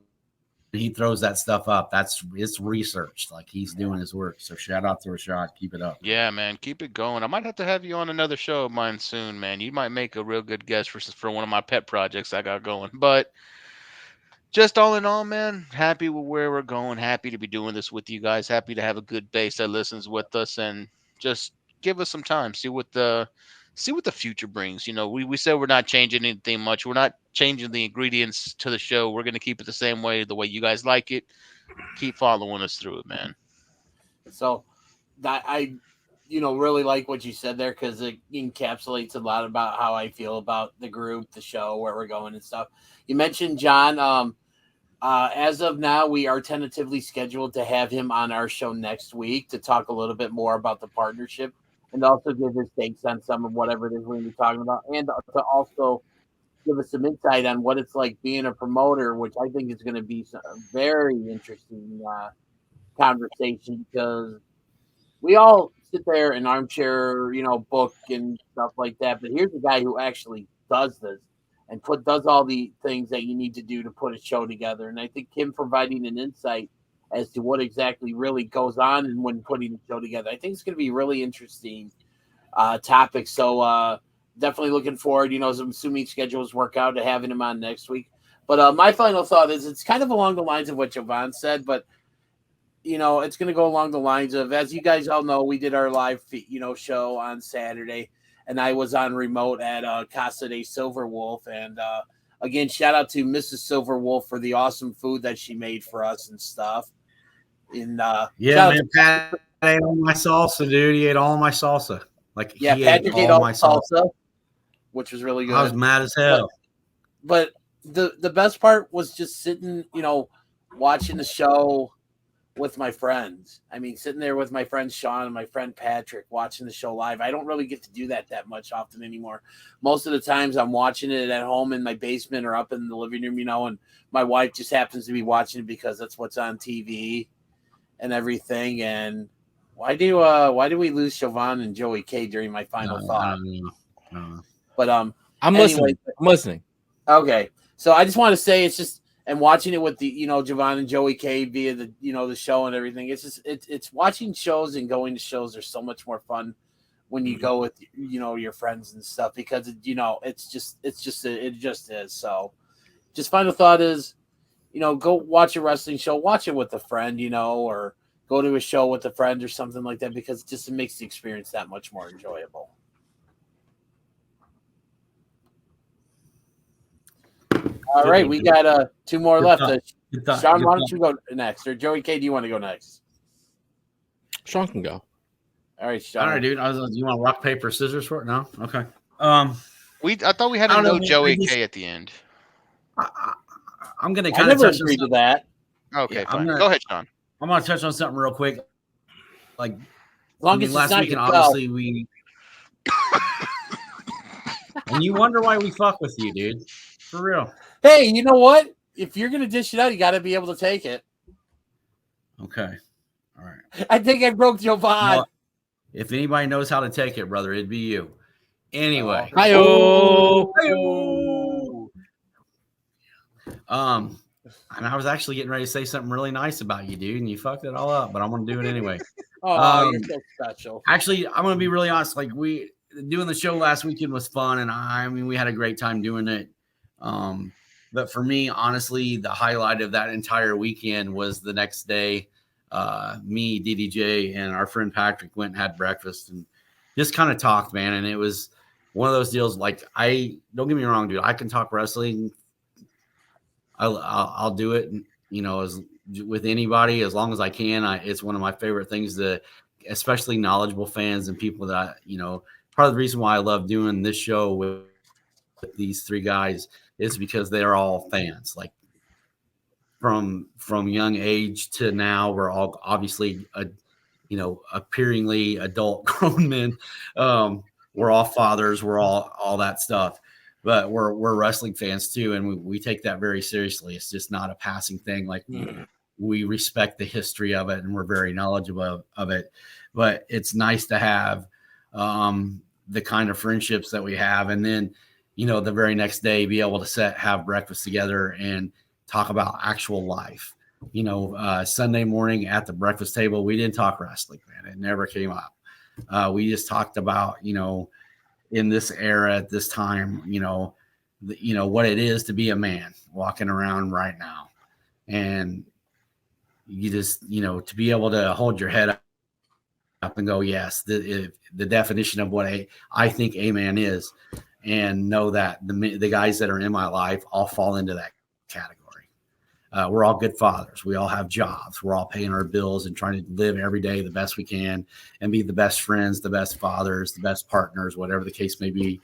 he throws that stuff up, it's researched. Like, he's doing his work. So shout out to Rashad. Keep it up. Yeah, man, keep it going. I might have to have you on another show of mine soon, man. You might make a real good guest for one of my pet projects I got going. But just all in all, man, happy with where we're going. Happy to be doing this with you guys. Happy to have a good base that listens with us, and just give us some time. See what the future brings. We said we're not changing anything much. We're not changing the ingredients to the show. We're going to keep it the same way, the way you guys like it. Keep following us through it, man. So that I really like what you said there, because it encapsulates a lot about how I feel about the group, the show, where we're going and stuff. You mentioned John. As of now, we are tentatively scheduled to have him on our show next week to talk a little bit more about the partnership and also give his takes on some of whatever it is we're going to be talking about, and to also give us some insight on what it's like being a promoter, which I think is going to be a very interesting conversation, because we all sit there in armchair, book and stuff like that. But here's a guy who actually does this and does all the things that you need to do to put a show together. And I think him providing an insight as to what exactly really goes on and when putting the show together, I think it's going to be a really interesting topic. So definitely looking forward, I'm assuming schedules work out, to having him on next week. But my final thought is it's kind of along the lines of what Jovan said, but it's going to go along the lines of, as you guys all know, we did our live, show on Saturday, and I was on remote at Casa de Silverwolf. And again, shout out to Mrs. Silverwolf for the awesome food that she made for us and stuff. And man, Pat ate all my salsa, dude. He ate all my salsa. Patrick ate all my salsa, which was really good. I was mad as hell. But the best part was just sitting, watching the show with my friends. I mean, sitting there with my friend Sean and my friend Patrick watching the show live. I don't really get to do that much often anymore. Most of the times I'm watching it at home in my basement or up in the living room, and my wife just happens to be watching it because that's what's on TV and everything. And why do we lose Jovan and Joey K during my final thought? But I'm listening. Okay. So I just want to say it's just, and watching it with the, Jovan and Joey K via the, the show and everything. It's just, it's watching shows and going to shows are so much more fun when you go with, your friends and stuff, because, it just is. So just final thought is, go watch a wrestling show, watch it with a friend, or go to a show with a friend or something like that, because it makes the experience that much more enjoyable. All right, we got 2 more left. Sean, why don't you go next? Or Joey K, do you want to go next? Sean can go. All right, Sean. All right, dude. You want rock, paper, scissors for it? No? Okay. I thought we had to know Joey K at the end. I'm going to kind of touch on that. Okay, fine. Go ahead, Sean. I'm going to touch on something real quick. Like, long as last weekend, obviously, we... And you wonder why we fuck with you, dude. For real. Hey, you know what? If you're going to dish it out, you got to be able to take it. Okay. All right. I think I broke Jovan. Well, if anybody knows how to take it, brother, it'd be you. Anyway. Hi-yo. And I was actually getting ready to say something really nice about you, dude, and you fucked it all up, but I'm going to do it anyway. You're so special. Actually, I'm going to be really honest. Like, doing the show last weekend was fun, and I mean, we had a great time doing it. But for me, honestly, the highlight of that entire weekend was the next day. Me, DDJ, and our friend Patrick went and had breakfast and just kind of talked, man. And it was one of those deals. Like, don't get me wrong, dude. I can talk wrestling. I'll do it, with anybody as long as I can. It's one of my favorite things, especially knowledgeable fans and people that, part of the reason why I love doing this show with these 3 guys is because they're all fans. Like, from young age to now, we're all obviously, appearingly adult grown men. We're all fathers. We're all that stuff. But we're wrestling fans too, and we take that very seriously. It's just not a passing thing. Like, we respect the history of it, and we're very knowledgeable of it. But it's nice to have the kind of friendships that we have, and then the very next day be able to have breakfast together and talk about actual life. Sunday morning at the breakfast table, we didn't talk wrestling, man. It never came up. We just talked about in this era at this time, what it is to be a man walking around right now. And you just, to be able to hold your head up and go, yes, the definition of what I think a man is, and know that the guys that are in my life all fall into that category. We're all good fathers. We all have jobs. We're all paying our bills and trying to live every day the best we can and be the best friends, the best fathers, the best partners, whatever the case may be,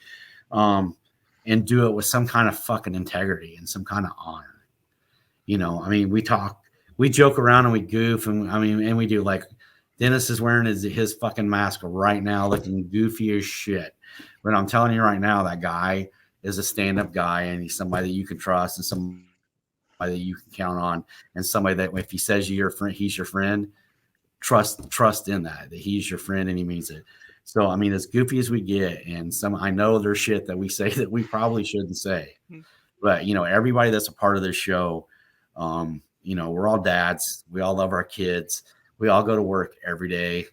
and do it with some kind of fucking integrity and some kind of honor. You know, I mean, we joke around and we goof, and we do. Like Dennis is wearing his fucking mask right now, looking goofy as shit. But I'm telling you right now, that guy is a stand-up guy, and he's somebody that you can trust, and somebody that you can count on, and somebody that if he says you're your friend, he's your friend. Trust in that he's your friend and he means it. So I mean, as goofy as we get, and I know there's shit that we say that we probably shouldn't say, but you know, everybody that's a part of this show, you know, we're all dads, we all love our kids, we all go to work every day,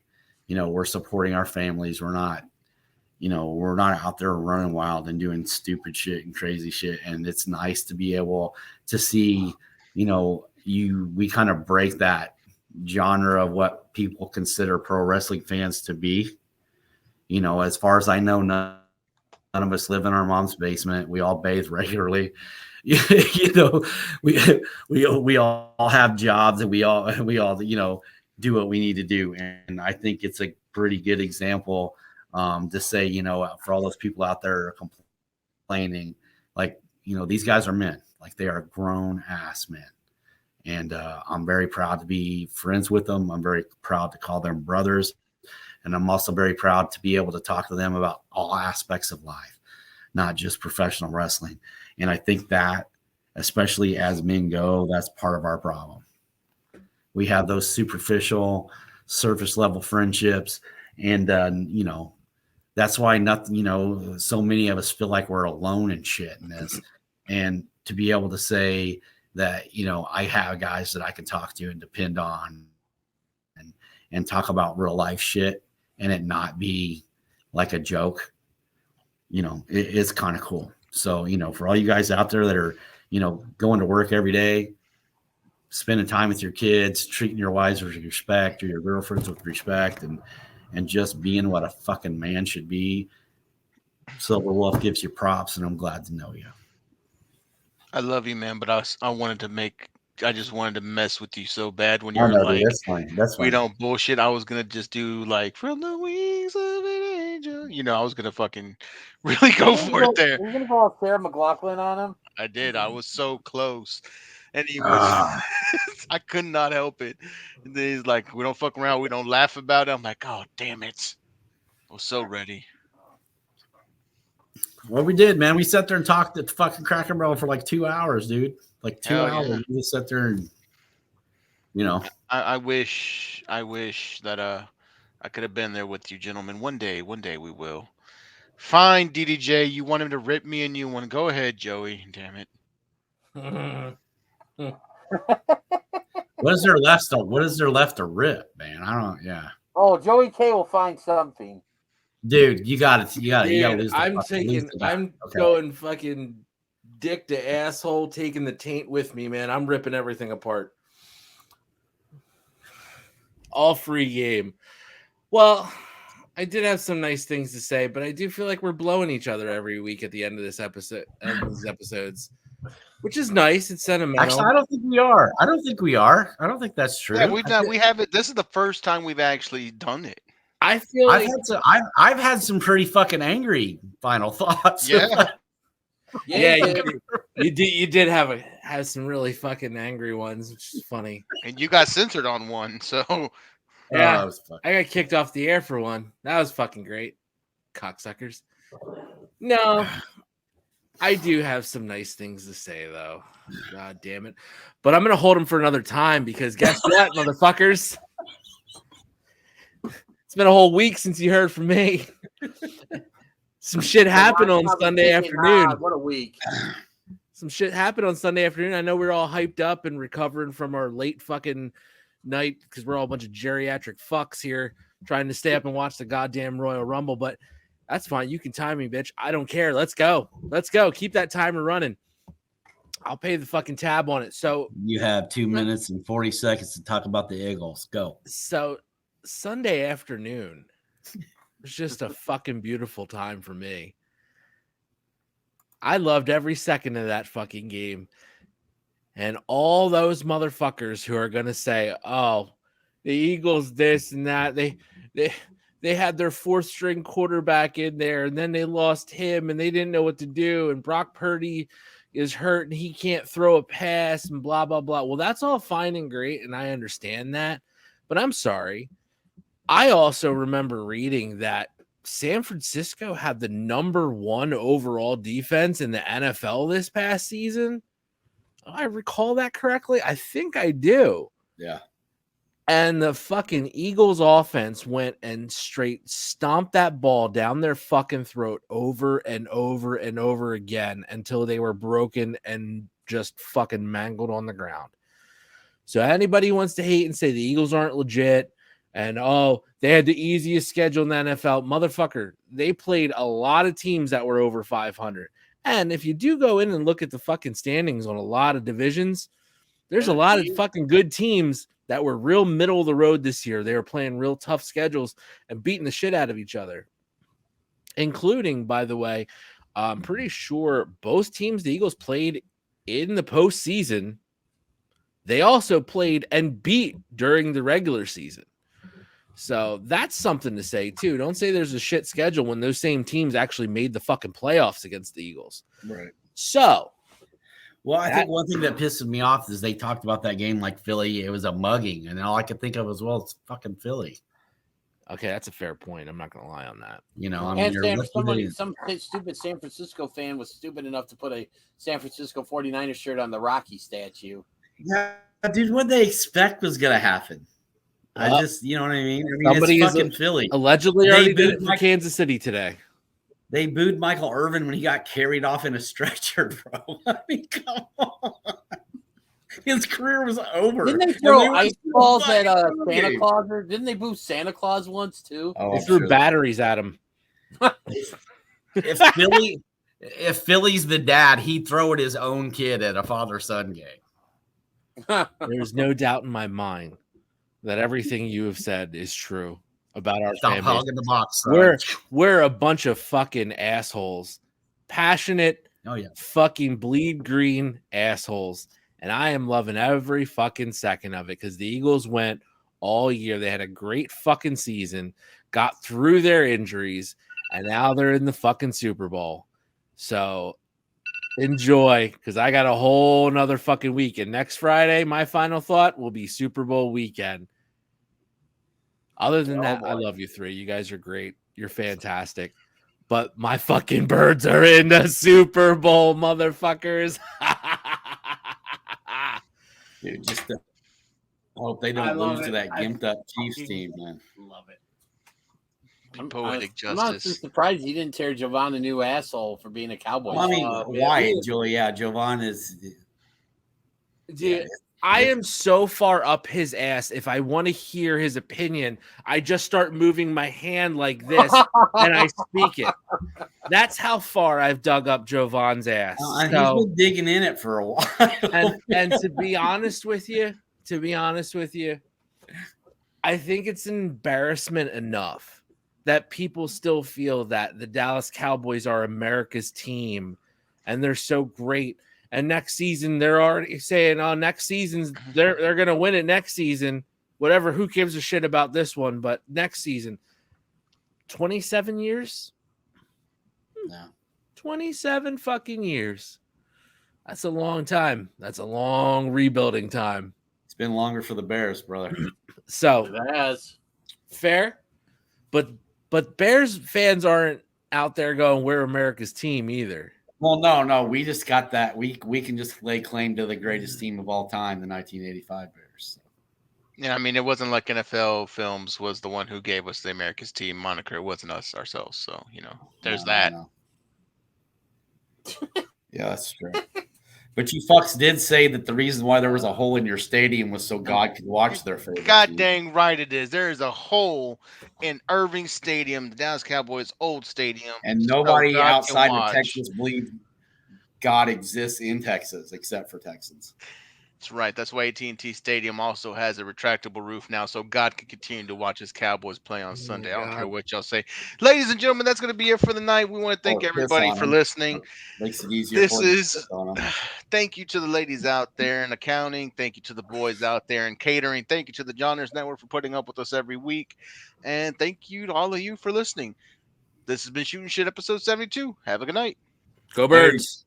you know, we're supporting our families, we're not out there running wild and doing stupid shit and crazy shit. And it's nice to be able to see, you know, we kind of break that genre of what people consider pro wrestling fans to be. You know, as far as I know, none of us live in our mom's basement. We all bathe regularly. You know, we all have jobs, and we all you know, do what we need to do. And I think it's a pretty good example to say, you know, for all those people out there complaining, like, you know, these guys are men, like they are grown ass men. And I'm very proud to be friends with them. I'm very proud to call them brothers. And I'm also very proud to be able to talk to them about all aspects of life, not just professional wrestling. And I think that, especially as men go, that's part of our problem. We have those superficial, surface level friendships. And, you know, that's why nothing, you know, so many of us feel like we're alone and shit in this. And to be able to say that, you know, I have guys that I can talk to and depend on and talk about real life shit and it not be like a joke, you know, it's kind of cool. So, you know, for all you guys out there that are, you know, going to work every day, spending time with your kids, treating your wives with respect or your girlfriends with respect, and just being what a fucking man should be, Silver Wolf gives you props, and I'm glad to know you. I love you, man, but I just wanted to mess with you so bad when you Oh, were no, like, dude, that's fine. That's fine. we don't bullshit. I was gonna just do like from the wings of an angel. You know, I was gonna fucking really go for it there. You're gonna call Sarah McLachlan on him? I did. I was so close, and he was. I could not help it. And then he's like, "We don't fuck around. We don't laugh about it." I'm like, "Oh, damn it!" I was so ready. Well, we did, man. We sat there and talked at fucking Cracker Barrel for like 2 hours, dude. Like 2 hours. Yeah. We just sat there and, you know. I wish that I could have been there with you, gentlemen. One day we will. Fine, DDJ. You want him to rip me a new one? Go ahead, Joey. Damn it. What is there left to rip, man? I don't. Yeah. Oh, Joey K will find something. Dude, you got to lose Dude, I'm going fucking dick to asshole, taking the taint with me, man. I'm ripping everything apart. All free game. Well, I did have some nice things to say, but I do feel like we're blowing each other every week at the end of this episode, these episodes, which is nice. It's sentimental. Actually, I don't think we are. I don't think that's true. Yeah, we haven't. This is the first time we've actually done it. I feel I've had some pretty fucking angry final thoughts. Yeah. You did have some really fucking angry ones, which is funny. And you got censored on one, so yeah, I got kicked off the air for one. That was fucking great, cocksuckers. No, I do have some nice things to say though. God damn it! But I'm gonna hold them for another time because guess what, motherfuckers? It's been a whole week since you heard from me. Some shit happened on Sunday afternoon. What a week. Some shit happened on Sunday afternoon. I know we're all hyped up and recovering from our late fucking night because we're all a bunch of geriatric fucks here trying to stay up and watch the goddamn Royal Rumble, but that's fine. You can time me, bitch. I don't care. Let's go. Keep that timer running. I'll pay the fucking tab on it. So you have 2 minutes and 40 seconds to talk about the Eagles. Go. So Sunday afternoon was just a fucking beautiful time for me. I loved every second of that fucking game. And all those motherfuckers who are going to say, oh, the Eagles this and that, they had their fourth string quarterback in there and then they lost him and they didn't know what to do. And Brock Purdy is hurt and he can't throw a pass and blah, blah, blah. Well, that's all fine and great, and I understand that. But I'm sorry. I also remember reading that San Francisco had the #1 overall defense in the NFL this past season. Do I recall that correctly? I think I do. Yeah. And the fucking Eagles offense went and straight stomped that ball down their fucking throat over and over and over again until they were broken and just fucking mangled on the ground. So anybody who wants to hate and say the Eagles aren't legit and, oh, they had the easiest schedule in the NFL, motherfucker, they played a lot of teams that were over 500. And if you do go in and look at the fucking standings on a lot of divisions, there's a lot of fucking good teams that were real middle of the road this year. They were playing real tough schedules and beating the shit out of each other, including, by the way, I'm pretty sure both teams the Eagles played in the postseason, they also played and beat during the regular season. So that's something to say, too. Don't say there's a shit schedule when those same teams actually made the fucking playoffs against the Eagles. Right. So, well, I think one thing that pisses me off is they talked about that game like Philly. It was a mugging, and all I could think of was, well, it's fucking Philly. Okay, that's a fair point. I'm not going to lie on that. You know, I mean, some stupid San Francisco fan was stupid enough to put a San Francisco 49ers shirt on the Rocky statue. Yeah, dude, what they expect was going to happen. I just, you know what I mean? Somebody it's fucking Philly. Allegedly already did it for Kansas City today. They booed Michael Irvin when he got carried off in a stretcher, bro. I mean, come on. His career was over. Didn't they throw ice balls at Santa Claus? Or didn't they boo Santa Claus once too? They threw batteries at him. If Philly's the dad, he'd throw at his own kid at a father-son game. There's no doubt in my mind that everything you have said is true about our Stop family. hogging the box. Son. We're a bunch of fucking assholes, passionate, fucking bleed green assholes, and I am loving every fucking second of it because the Eagles went all year. They had a great fucking season, got through their injuries, and now they're in the fucking Super Bowl. So enjoy, because I got a whole nother fucking week. And next Friday, my final thought will be Super Bowl weekend. Other than that, I love you three. You guys are great. You're fantastic. But my fucking birds are in the Super Bowl, motherfuckers. Dude, just I hope they don't lose to that gimped up Chiefs team, man. Love it. Poetic I'm not too surprised he didn't tear Jovan a new asshole for being a Cowboy. I mean, why, Julie? Yeah, Jovan is. Dude, I am so far up his ass. If I want to hear his opinion, I just start moving my hand like this and I speak it. That's how far I've dug up Jovan's ass. He's been digging in it for a while. and to be honest with you, I think it's an embarrassment enough that people still feel that the Dallas Cowboys are America's team and they're so great. And next season, they're already saying, "Oh, next season they're gonna win it next season." Whatever, who gives a shit about this one? But next season, 27 years, 27 fucking years. That's a long time. That's a long rebuilding time. It's been longer for the Bears, brother. So it has. Fair, but Bears fans aren't out there going, "We're America's team" either. Well, no, we just got that. We can just lay claim to the greatest team of all time, the 1985 Bears. Yeah, I mean, it wasn't like NFL Films was the one who gave us the America's team moniker. It wasn't us ourselves. So, there's that. No. Yeah, that's true. But you fucks did say that the reason why there was a hole in your stadium was so God could watch their favorite God team. dang right it is. There is a hole in Irving Stadium, the Dallas Cowboys' old stadium. And nobody outside of Texas believes God exists in Texas except for Texans. That's right. That's why AT&T Stadium also has a retractable roof now, so God can continue to watch his Cowboys play on Sunday. I don't care what y'all say. Ladies and gentlemen, that's going to be it for the night. We want to thank everybody for listening. Makes it easier. Thank you to the ladies out there in accounting. Thank you to the boys out there in catering. Thank you to the Johners Network for putting up with us every week. And thank you to all of you for listening. This has been Shootin' Shit episode 72. Have a good night. Go Birds.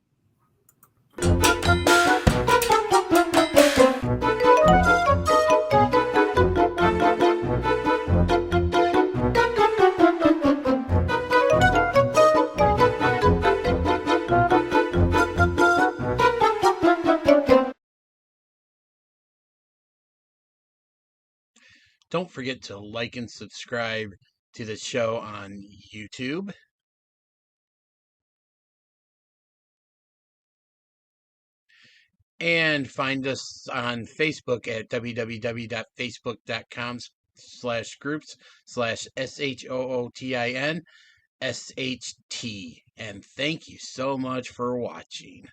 Don't forget to like and subscribe to the show on YouTube. And find us on Facebook at www.facebook.com/groups/SHOOTINSHT. And thank you so much for watching.